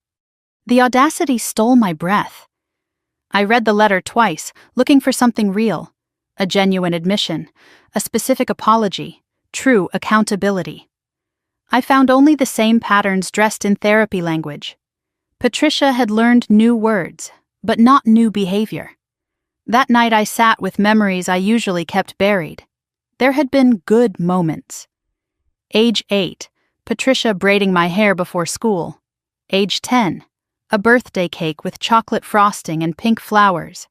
Speaker 1: The audacity stole my breath. I read the letter twice, looking for something real. A genuine admission, a specific apology, true accountability. I found only the same patterns dressed in therapy language. Patricia had learned new words, but not new behavior. That night I sat with memories I usually kept buried. There had been good moments. Age 8, Patricia braiding my hair before school. Age 10, a birthday cake with chocolate frosting and pink flowers.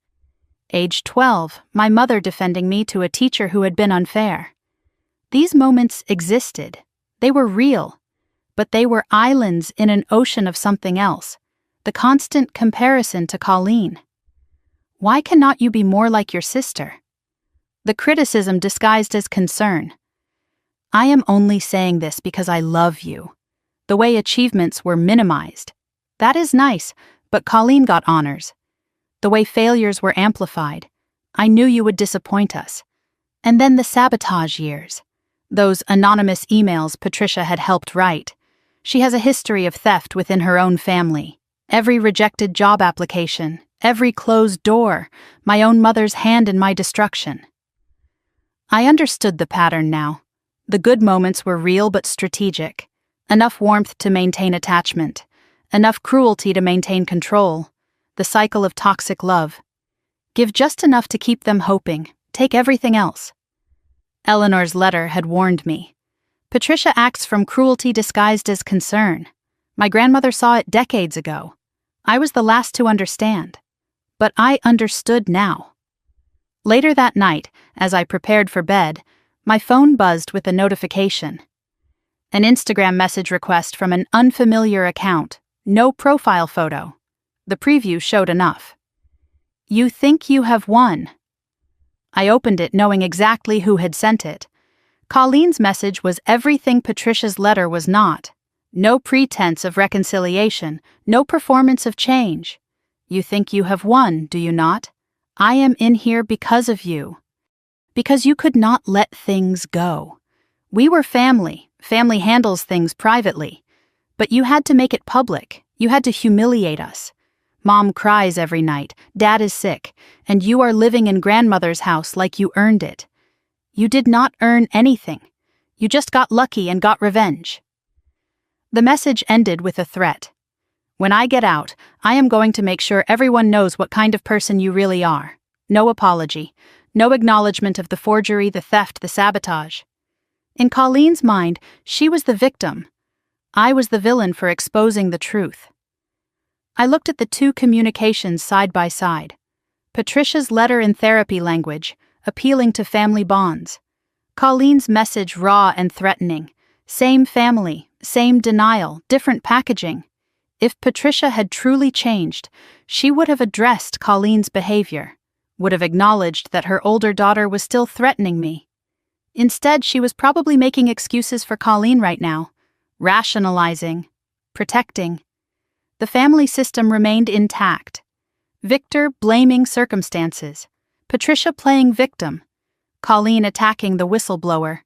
Speaker 1: Age 12, my mother defending me to a teacher who had been unfair. These moments existed. They were real. But they were islands in an ocean of something else. The constant comparison to Colleen. "Why cannot you be more like your sister?" The criticism disguised as concern. "I am only saying this because I love you." The way achievements were minimized. That is nice, but Colleen got honors. The way failures were amplified. "I knew you would disappoint us." And then the sabotage years. Those anonymous emails Patricia had helped write. She has a history of theft within her own family. Every rejected job application, every closed door, my own mother's hand in my destruction. I understood the pattern now. The good moments were real but strategic. Enough warmth to maintain attachment. Enough cruelty to maintain control. The cycle of toxic love. Give just enough to keep them hoping. Take everything else. Eleanor's letter had warned me. Patricia acts from cruelty disguised as concern. My grandmother saw it decades ago. I was the last to understand. But I understood now. Later that night, as I prepared for bed, my phone buzzed with a notification. An Instagram message request from an unfamiliar account. No profile photo. The preview showed enough. "You think you have won." I opened it knowing exactly who had sent it. Colleen's message was everything Patricia's letter was not. No pretense of reconciliation, no performance of change. You think you have won, do you not? I am in here because of you. Because you could not let things go. We were family. Family handles things privately. But you had to make it public. You had to humiliate us. Mom cries every night, Dad is sick, and you are living in grandmother's house like you earned it. You did not earn anything. You just got lucky and got revenge. The message ended with a threat. When I get out, I am going to make sure everyone knows what kind of person you really are. No apology. No acknowledgement of the forgery, the theft, the sabotage. In Colleen's mind, she was the victim. I was the villain for exposing the truth. I looked at the two communications side by side. Patricia's letter in therapy language, appealing to family bonds. Colleen's message raw and threatening. Same family, same denial, different packaging. If Patricia had truly changed, she would have addressed Colleen's behavior, would have acknowledged that her older daughter was still threatening me. Instead, she was probably making excuses for Colleen right now, rationalizing, protecting. The family system remained intact. Victor blaming circumstances, Patricia playing victim, Colleen attacking the whistleblower.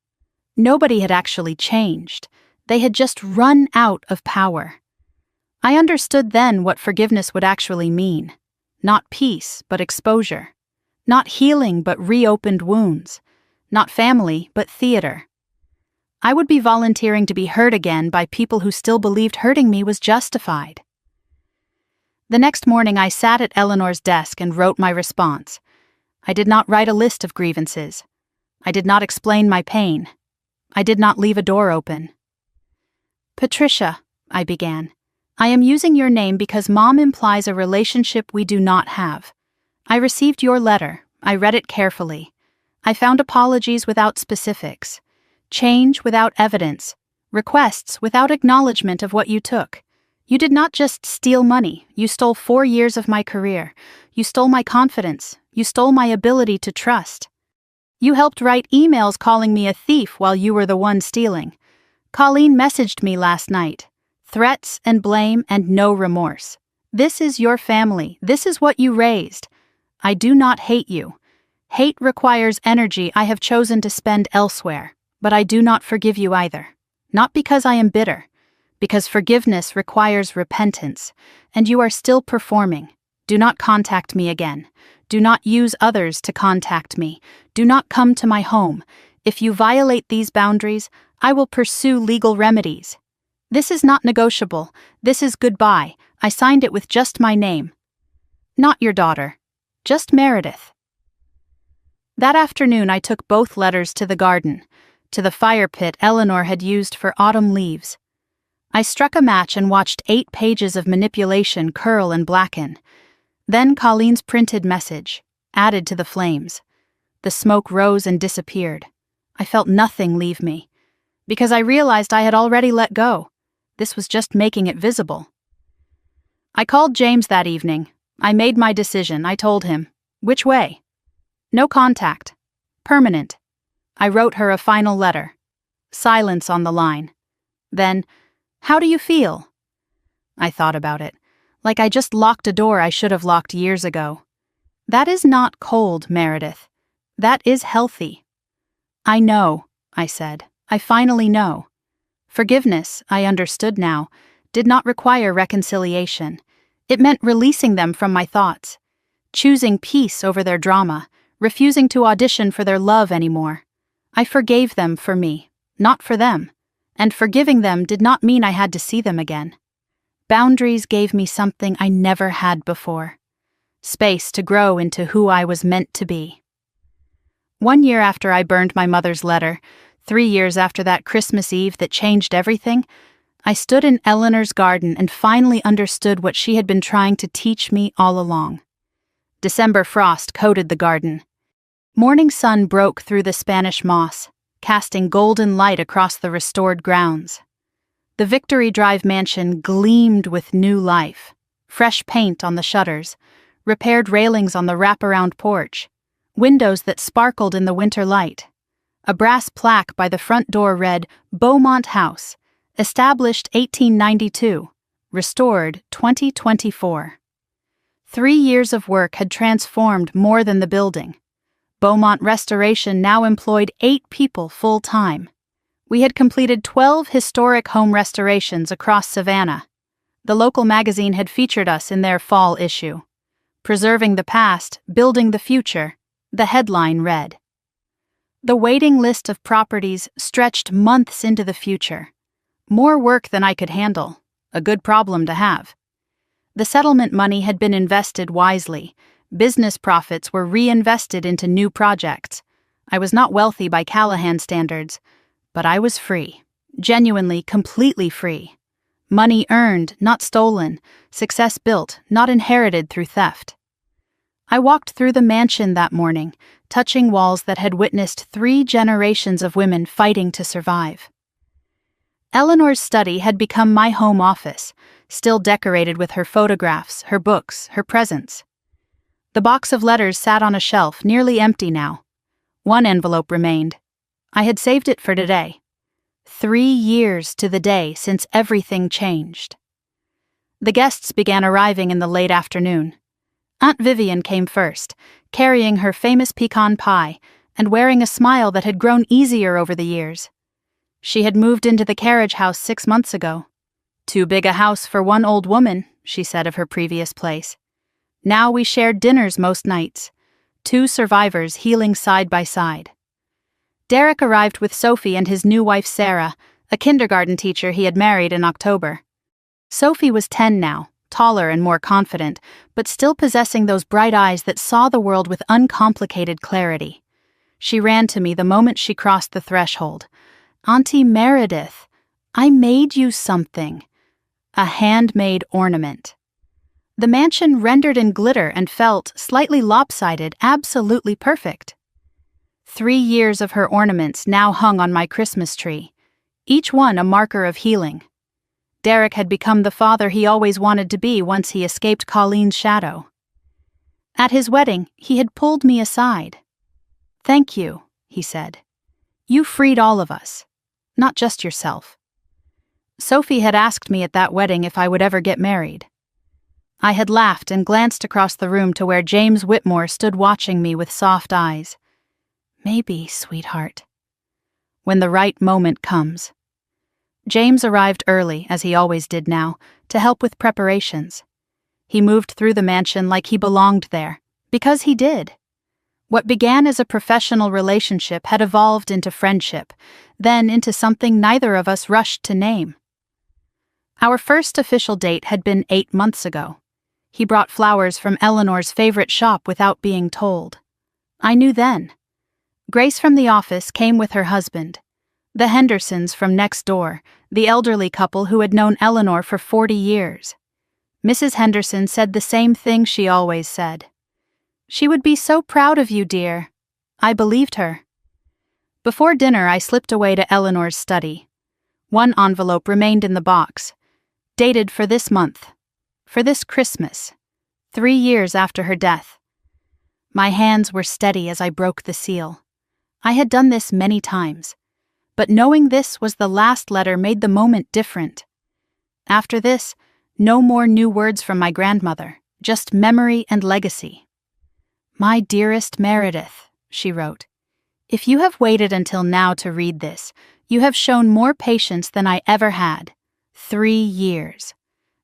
Speaker 1: Nobody had actually changed. They had just run out of power. I understood then what forgiveness would actually mean. Not peace, but exposure. Not healing, but reopened wounds. Not family, but theater. I would be volunteering to be hurt again by people who still believed hurting me was justified. The next morning I sat at Eleanor's desk and wrote my response. I did not write a list of grievances. I did not explain my pain. I did not leave a door open. Patricia, I began, I am using your name because Mom implies a relationship we do not have. I received your letter. I read it carefully. I found apologies without specifics, change without evidence, requests without acknowledgement of what you took. You did not just steal money, you stole 4 years of my career. You stole my confidence. You stole my ability to trust. You helped write emails calling me a thief while you were the one stealing. Colleen messaged me last night. Threats and blame and no remorse. This is your family. This is what you raised. I do not hate you. Hate requires energy I have chosen to spend elsewhere, but I do not forgive you either. Not because I am bitter. Because forgiveness requires repentance, and you are still performing. Do not contact me again. Do not use others to contact me. Do not come to my home. If you violate these boundaries, I will pursue legal remedies. This is not negotiable. This is goodbye. I signed it with just my name. Not your daughter. Just Meredith. That afternoon I took both letters to the garden, to the fire pit Eleanor had used for autumn leaves. I struck a match and watched 8 pages of manipulation curl and blacken. Then Colleen's printed message, added to the flames. The smoke rose and disappeared. I felt nothing leave me. Because I realized I had already let go. This was just making it visible. I called James that evening. I made my decision. I told him. Which way? No contact. Permanent. I wrote her a final letter. Silence on the line. Then, how do you feel? I thought about it. Like I just locked a door I should have locked years ago. That is not cold, Meredith. That is healthy. I know, I said. I finally know. Forgiveness, I understood now, did not require reconciliation. It meant releasing them from my thoughts, choosing peace over their drama, refusing to audition for their love anymore. I forgave them for me, not for them, and forgiving them did not mean I had to see them again. Boundaries gave me something I never had before. Space to grow into who I was meant to be. 1 year after I burned my mother's letter, 3 years after that Christmas Eve that changed everything, I stood in Eleanor's garden and finally understood what she had been trying to teach me all along. December frost coated the garden. Morning sun broke through the Spanish moss, casting golden light across the restored grounds. The Victory Drive mansion gleamed with new life, fresh paint on the shutters, repaired railings on the wraparound porch, windows that sparkled in the winter light. A brass plaque by the front door read, Beaumont House, established 1892, restored 2024. 3 years of work had transformed more than the building. Beaumont Restoration now employed 8 people full-time. We had completed 12 historic home restorations across Savannah. The local magazine had featured us in their fall issue. Preserving the past, building the future, the headline read. The waiting list of properties stretched months into the future. More work than I could handle, a good problem to have. The settlement money had been invested wisely. Business profits were reinvested into new projects. I was not wealthy by Callahan standards, but I was free, genuinely, completely free. Money earned, not stolen, success built, not inherited through theft. I walked through the mansion that morning, touching walls that had witnessed 3 generations of women fighting to survive. Eleanor's study had become my home office, still decorated with her photographs, her books, her presents. The box of letters sat on a shelf, nearly empty now. One envelope remained. I had saved it for today. 3 years to the day since everything changed. The guests began arriving in the late afternoon. Aunt Vivian came first, carrying her famous pecan pie and wearing a smile that had grown easier over the years. She had moved into the carriage house 6 months ago. Too big a house for one old woman, she said of her previous place. Now we shared dinners most nights, 2 survivors healing side by side. Derek arrived with Sophie and his new wife Sarah, a kindergarten teacher he had married in October. Sophie was 10 now, taller and more confident, but still possessing those bright eyes that saw the world with uncomplicated clarity. She ran to me the moment she crossed the threshold. Auntie Meredith, I made you something. A handmade ornament. The mansion rendered in glitter and felt, slightly lopsided, absolutely perfect. 3 years of her ornaments now hung on my Christmas tree, each one a marker of healing. Derek had become the father he always wanted to be once he escaped Colleen's shadow. At his wedding, he had pulled me aside. Thank you, he said. You freed all of us, not just yourself. Sophie had asked me at that wedding if I would ever get married. I had laughed and glanced across the room to where James Whitmore stood watching me with soft eyes. Maybe, sweetheart. When the right moment comes. James arrived early, as he always did now, to help with preparations. He moved through the mansion like he belonged there, because he did. What began as a professional relationship had evolved into friendship, then into something neither of us rushed to name. Our first official date had been 8 months ago. He brought flowers from Eleanor's favorite shop without being told. I knew then. Grace from the office came with her husband. The Hendersons from next door, the elderly couple who had known Eleanor for 40 years. Mrs. Henderson said the same thing she always said. She would be so proud of you, dear. I believed her. Before dinner, I slipped away to Eleanor's study. One envelope remained in the box, dated for this month, for this Christmas, 3 years after her death. My hands were steady as I broke the seal. I had done this many times, but knowing this was the last letter made the moment different. After this, no more new words from my grandmother, just memory and legacy. My dearest Meredith, she wrote, if you have waited until now to read this, you have shown more patience than I ever had. 3 years.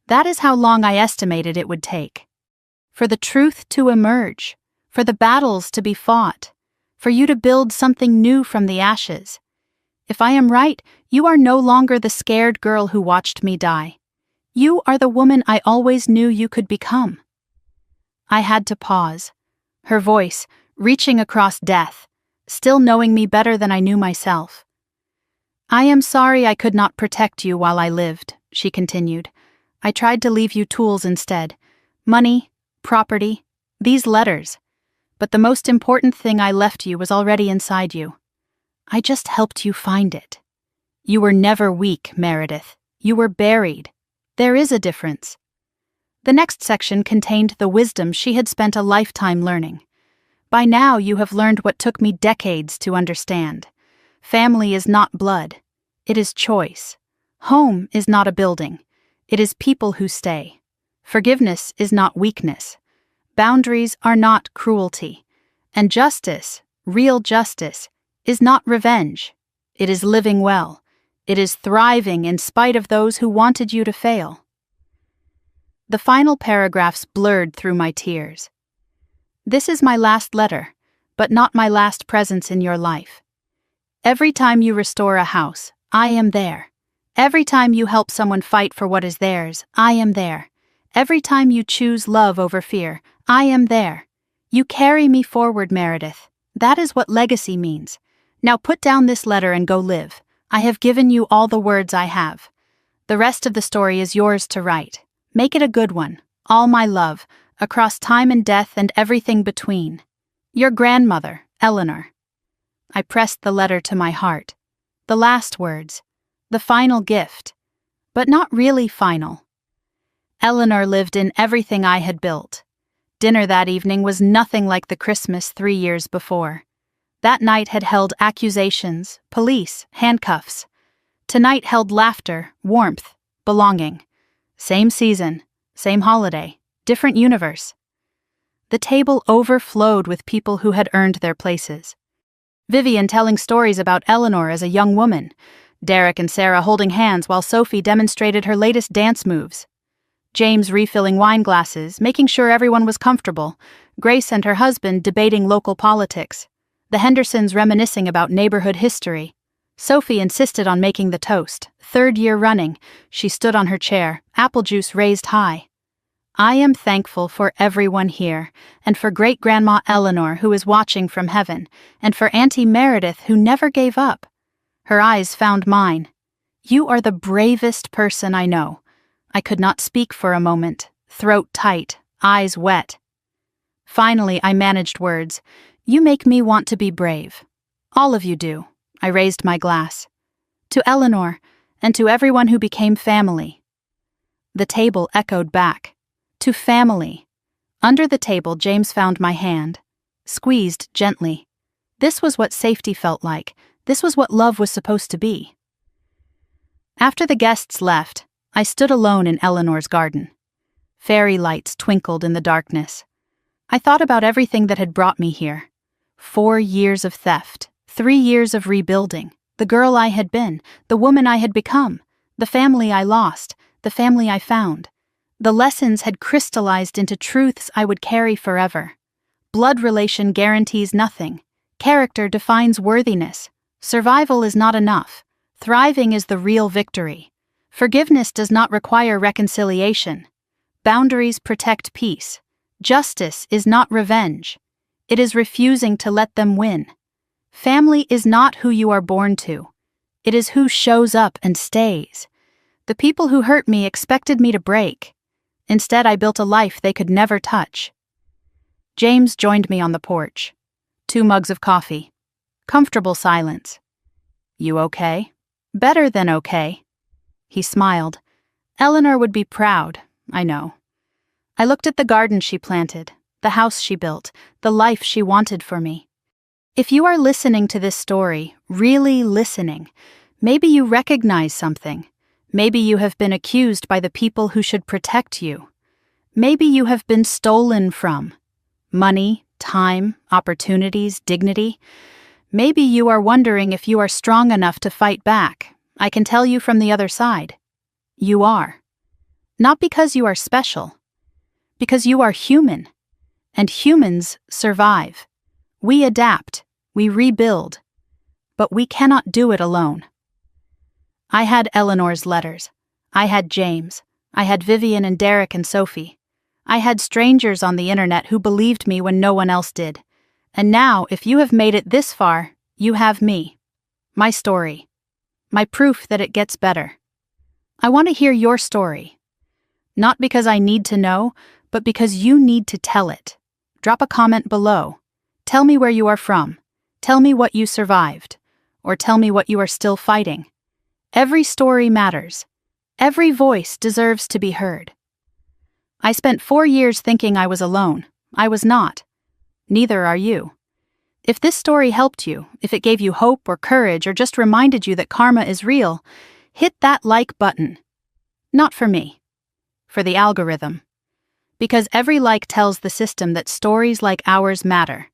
Speaker 1: That is how long I estimated it would take. For the truth to emerge, for the battles to be fought, for you to build something new from the ashes. If I am right, you are no longer the scared girl who watched me die. You are the woman I always knew you could become. I had to pause. Her voice, reaching across death, still knowing me better than I knew myself. I am sorry I could not protect you while I lived, she continued. I tried to leave you tools instead. Money, property, these letters. But the most important thing I left you was already inside you. I just helped you find it. You were never weak, Meredith. You were buried. There is a difference. The next section contained the wisdom she had spent a lifetime learning. By now you have learned what took me decades to understand. Family is not blood. It is choice. Home is not a building. It is people who stay. Forgiveness is not weakness. Boundaries are not cruelty. And justice, real justice, is not revenge. It is living well. It is thriving in spite of those who wanted you to fail. The final paragraphs blurred through my tears. This is my last letter, but not my last presence in your life. Every time you restore a house, I am there. Every time you help someone fight for what is theirs, I am there. Every time you choose love over fear, I am there. You carry me forward, Meredith. That is what legacy means. Now put down this letter and go live. I have given you all the words I have. The rest of the story is yours to write. Make it a good one. All my love, across time and death and everything between. Your grandmother, Eleanor. I pressed the letter to my heart. The last words. The final gift. But not really final. Eleanor lived in everything I had built. Dinner that evening was nothing like the Christmas 3 years before. That night had held accusations, police, handcuffs. Tonight held laughter, warmth, belonging. Same season, same holiday, different universe. The table overflowed with people who had earned their places. Vivian telling stories about Eleanor as a young woman. Derek and Sarah holding hands while Sophie demonstrated her latest dance moves. James refilling wine glasses, making sure everyone was comfortable. Grace and her husband debating local politics. The Hendersons reminiscing about neighborhood history. Sophie insisted on making the toast. 3rd year running, she stood on her chair, apple juice raised high. I am thankful for everyone here, and for great-grandma Eleanor who is watching from heaven, and for Auntie Meredith who never gave up. Her eyes found mine. You are the bravest person I know. I could not speak for a moment, throat tight, eyes wet. Finally, I managed words. You make me want to be brave. All of you do. I raised my glass. To Eleanor, and to everyone who became family. The table echoed back. To family. Under the table, James found my hand. Squeezed gently. This was what safety felt like. This was what love was supposed to be. After the guests left, I stood alone in Eleanor's garden. Fairy lights twinkled in the darkness. I thought about everything that had brought me here. 4 years of theft, 3 years of rebuilding, the girl I had been, the woman I had become, the family I lost, the family I found. The lessons had crystallized into truths I would carry forever. Blood relation guarantees nothing. Character defines worthiness. Survival is not enough. Thriving is the real victory. Forgiveness does not require reconciliation. Boundaries protect peace. Justice is not revenge. It is refusing to let them win. Family is not who you are born to. It is who shows up and stays. The people who hurt me expected me to break. Instead, I built a life they could never touch. James joined me on the porch. 2 mugs of coffee. Comfortable silence. You okay? Better than okay. He smiled. Eleanor would be proud, I know. I looked at the garden she planted, the house she built, the life she wanted for me. If you are listening to this story, really listening, maybe you recognize something. Maybe you have been accused by the people who should protect you. Maybe you have been stolen from. Money, time, opportunities, dignity. Maybe you are wondering if you are strong enough to fight back. I can tell you from the other side. You are. Not because you are special. Because you are human. And humans survive. We adapt. We rebuild. But we cannot do it alone. I had Eleanor's letters. I had James. I had Vivian and Derek and Sophie. I had strangers on the internet who believed me when no one else did. And now, if you have made it this far, you have me. My story. My proof that it gets better. I want to hear your story. Not because I need to know, but because you need to tell it. Drop a comment below. Tell me where you are from. Tell me what you survived. Or tell me what you are still fighting. Every story matters. Every voice deserves to be heard. I spent 4 years thinking I was alone. I was not. Neither are you. If this story helped you, if it gave you hope or courage or just reminded you that karma is real, hit that like button. Not for me. For the algorithm. Because every like tells the system that stories like ours matter,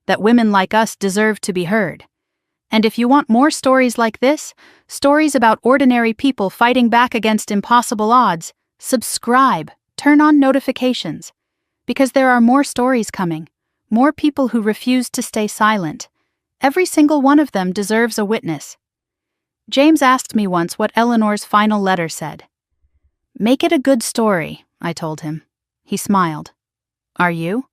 Speaker 1: that women like us deserve to be heard. And if you want more stories like this, stories about ordinary people fighting back against impossible odds, subscribe, turn on notifications. Because there are more stories coming, more people who refuse to stay silent. Every single one of them deserves a witness. James asked me once what Eleanor's final letter said. "Make it a good story," I told him. He smiled. "Are you?"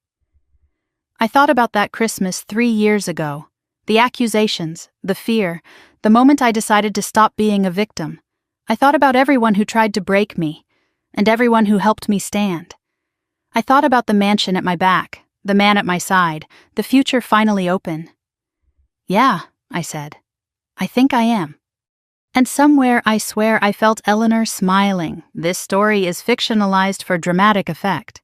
Speaker 1: I thought about that Christmas 3 years ago. The accusations, the fear, the moment I decided to stop being a victim. I thought about everyone who tried to break me, and everyone who helped me stand. I thought about the mansion at my back, the man at my side, the future finally open. "Yeah," I said. "I think I am." And somewhere I swear I felt Eleanor smiling. This story is fictionalized for dramatic effect.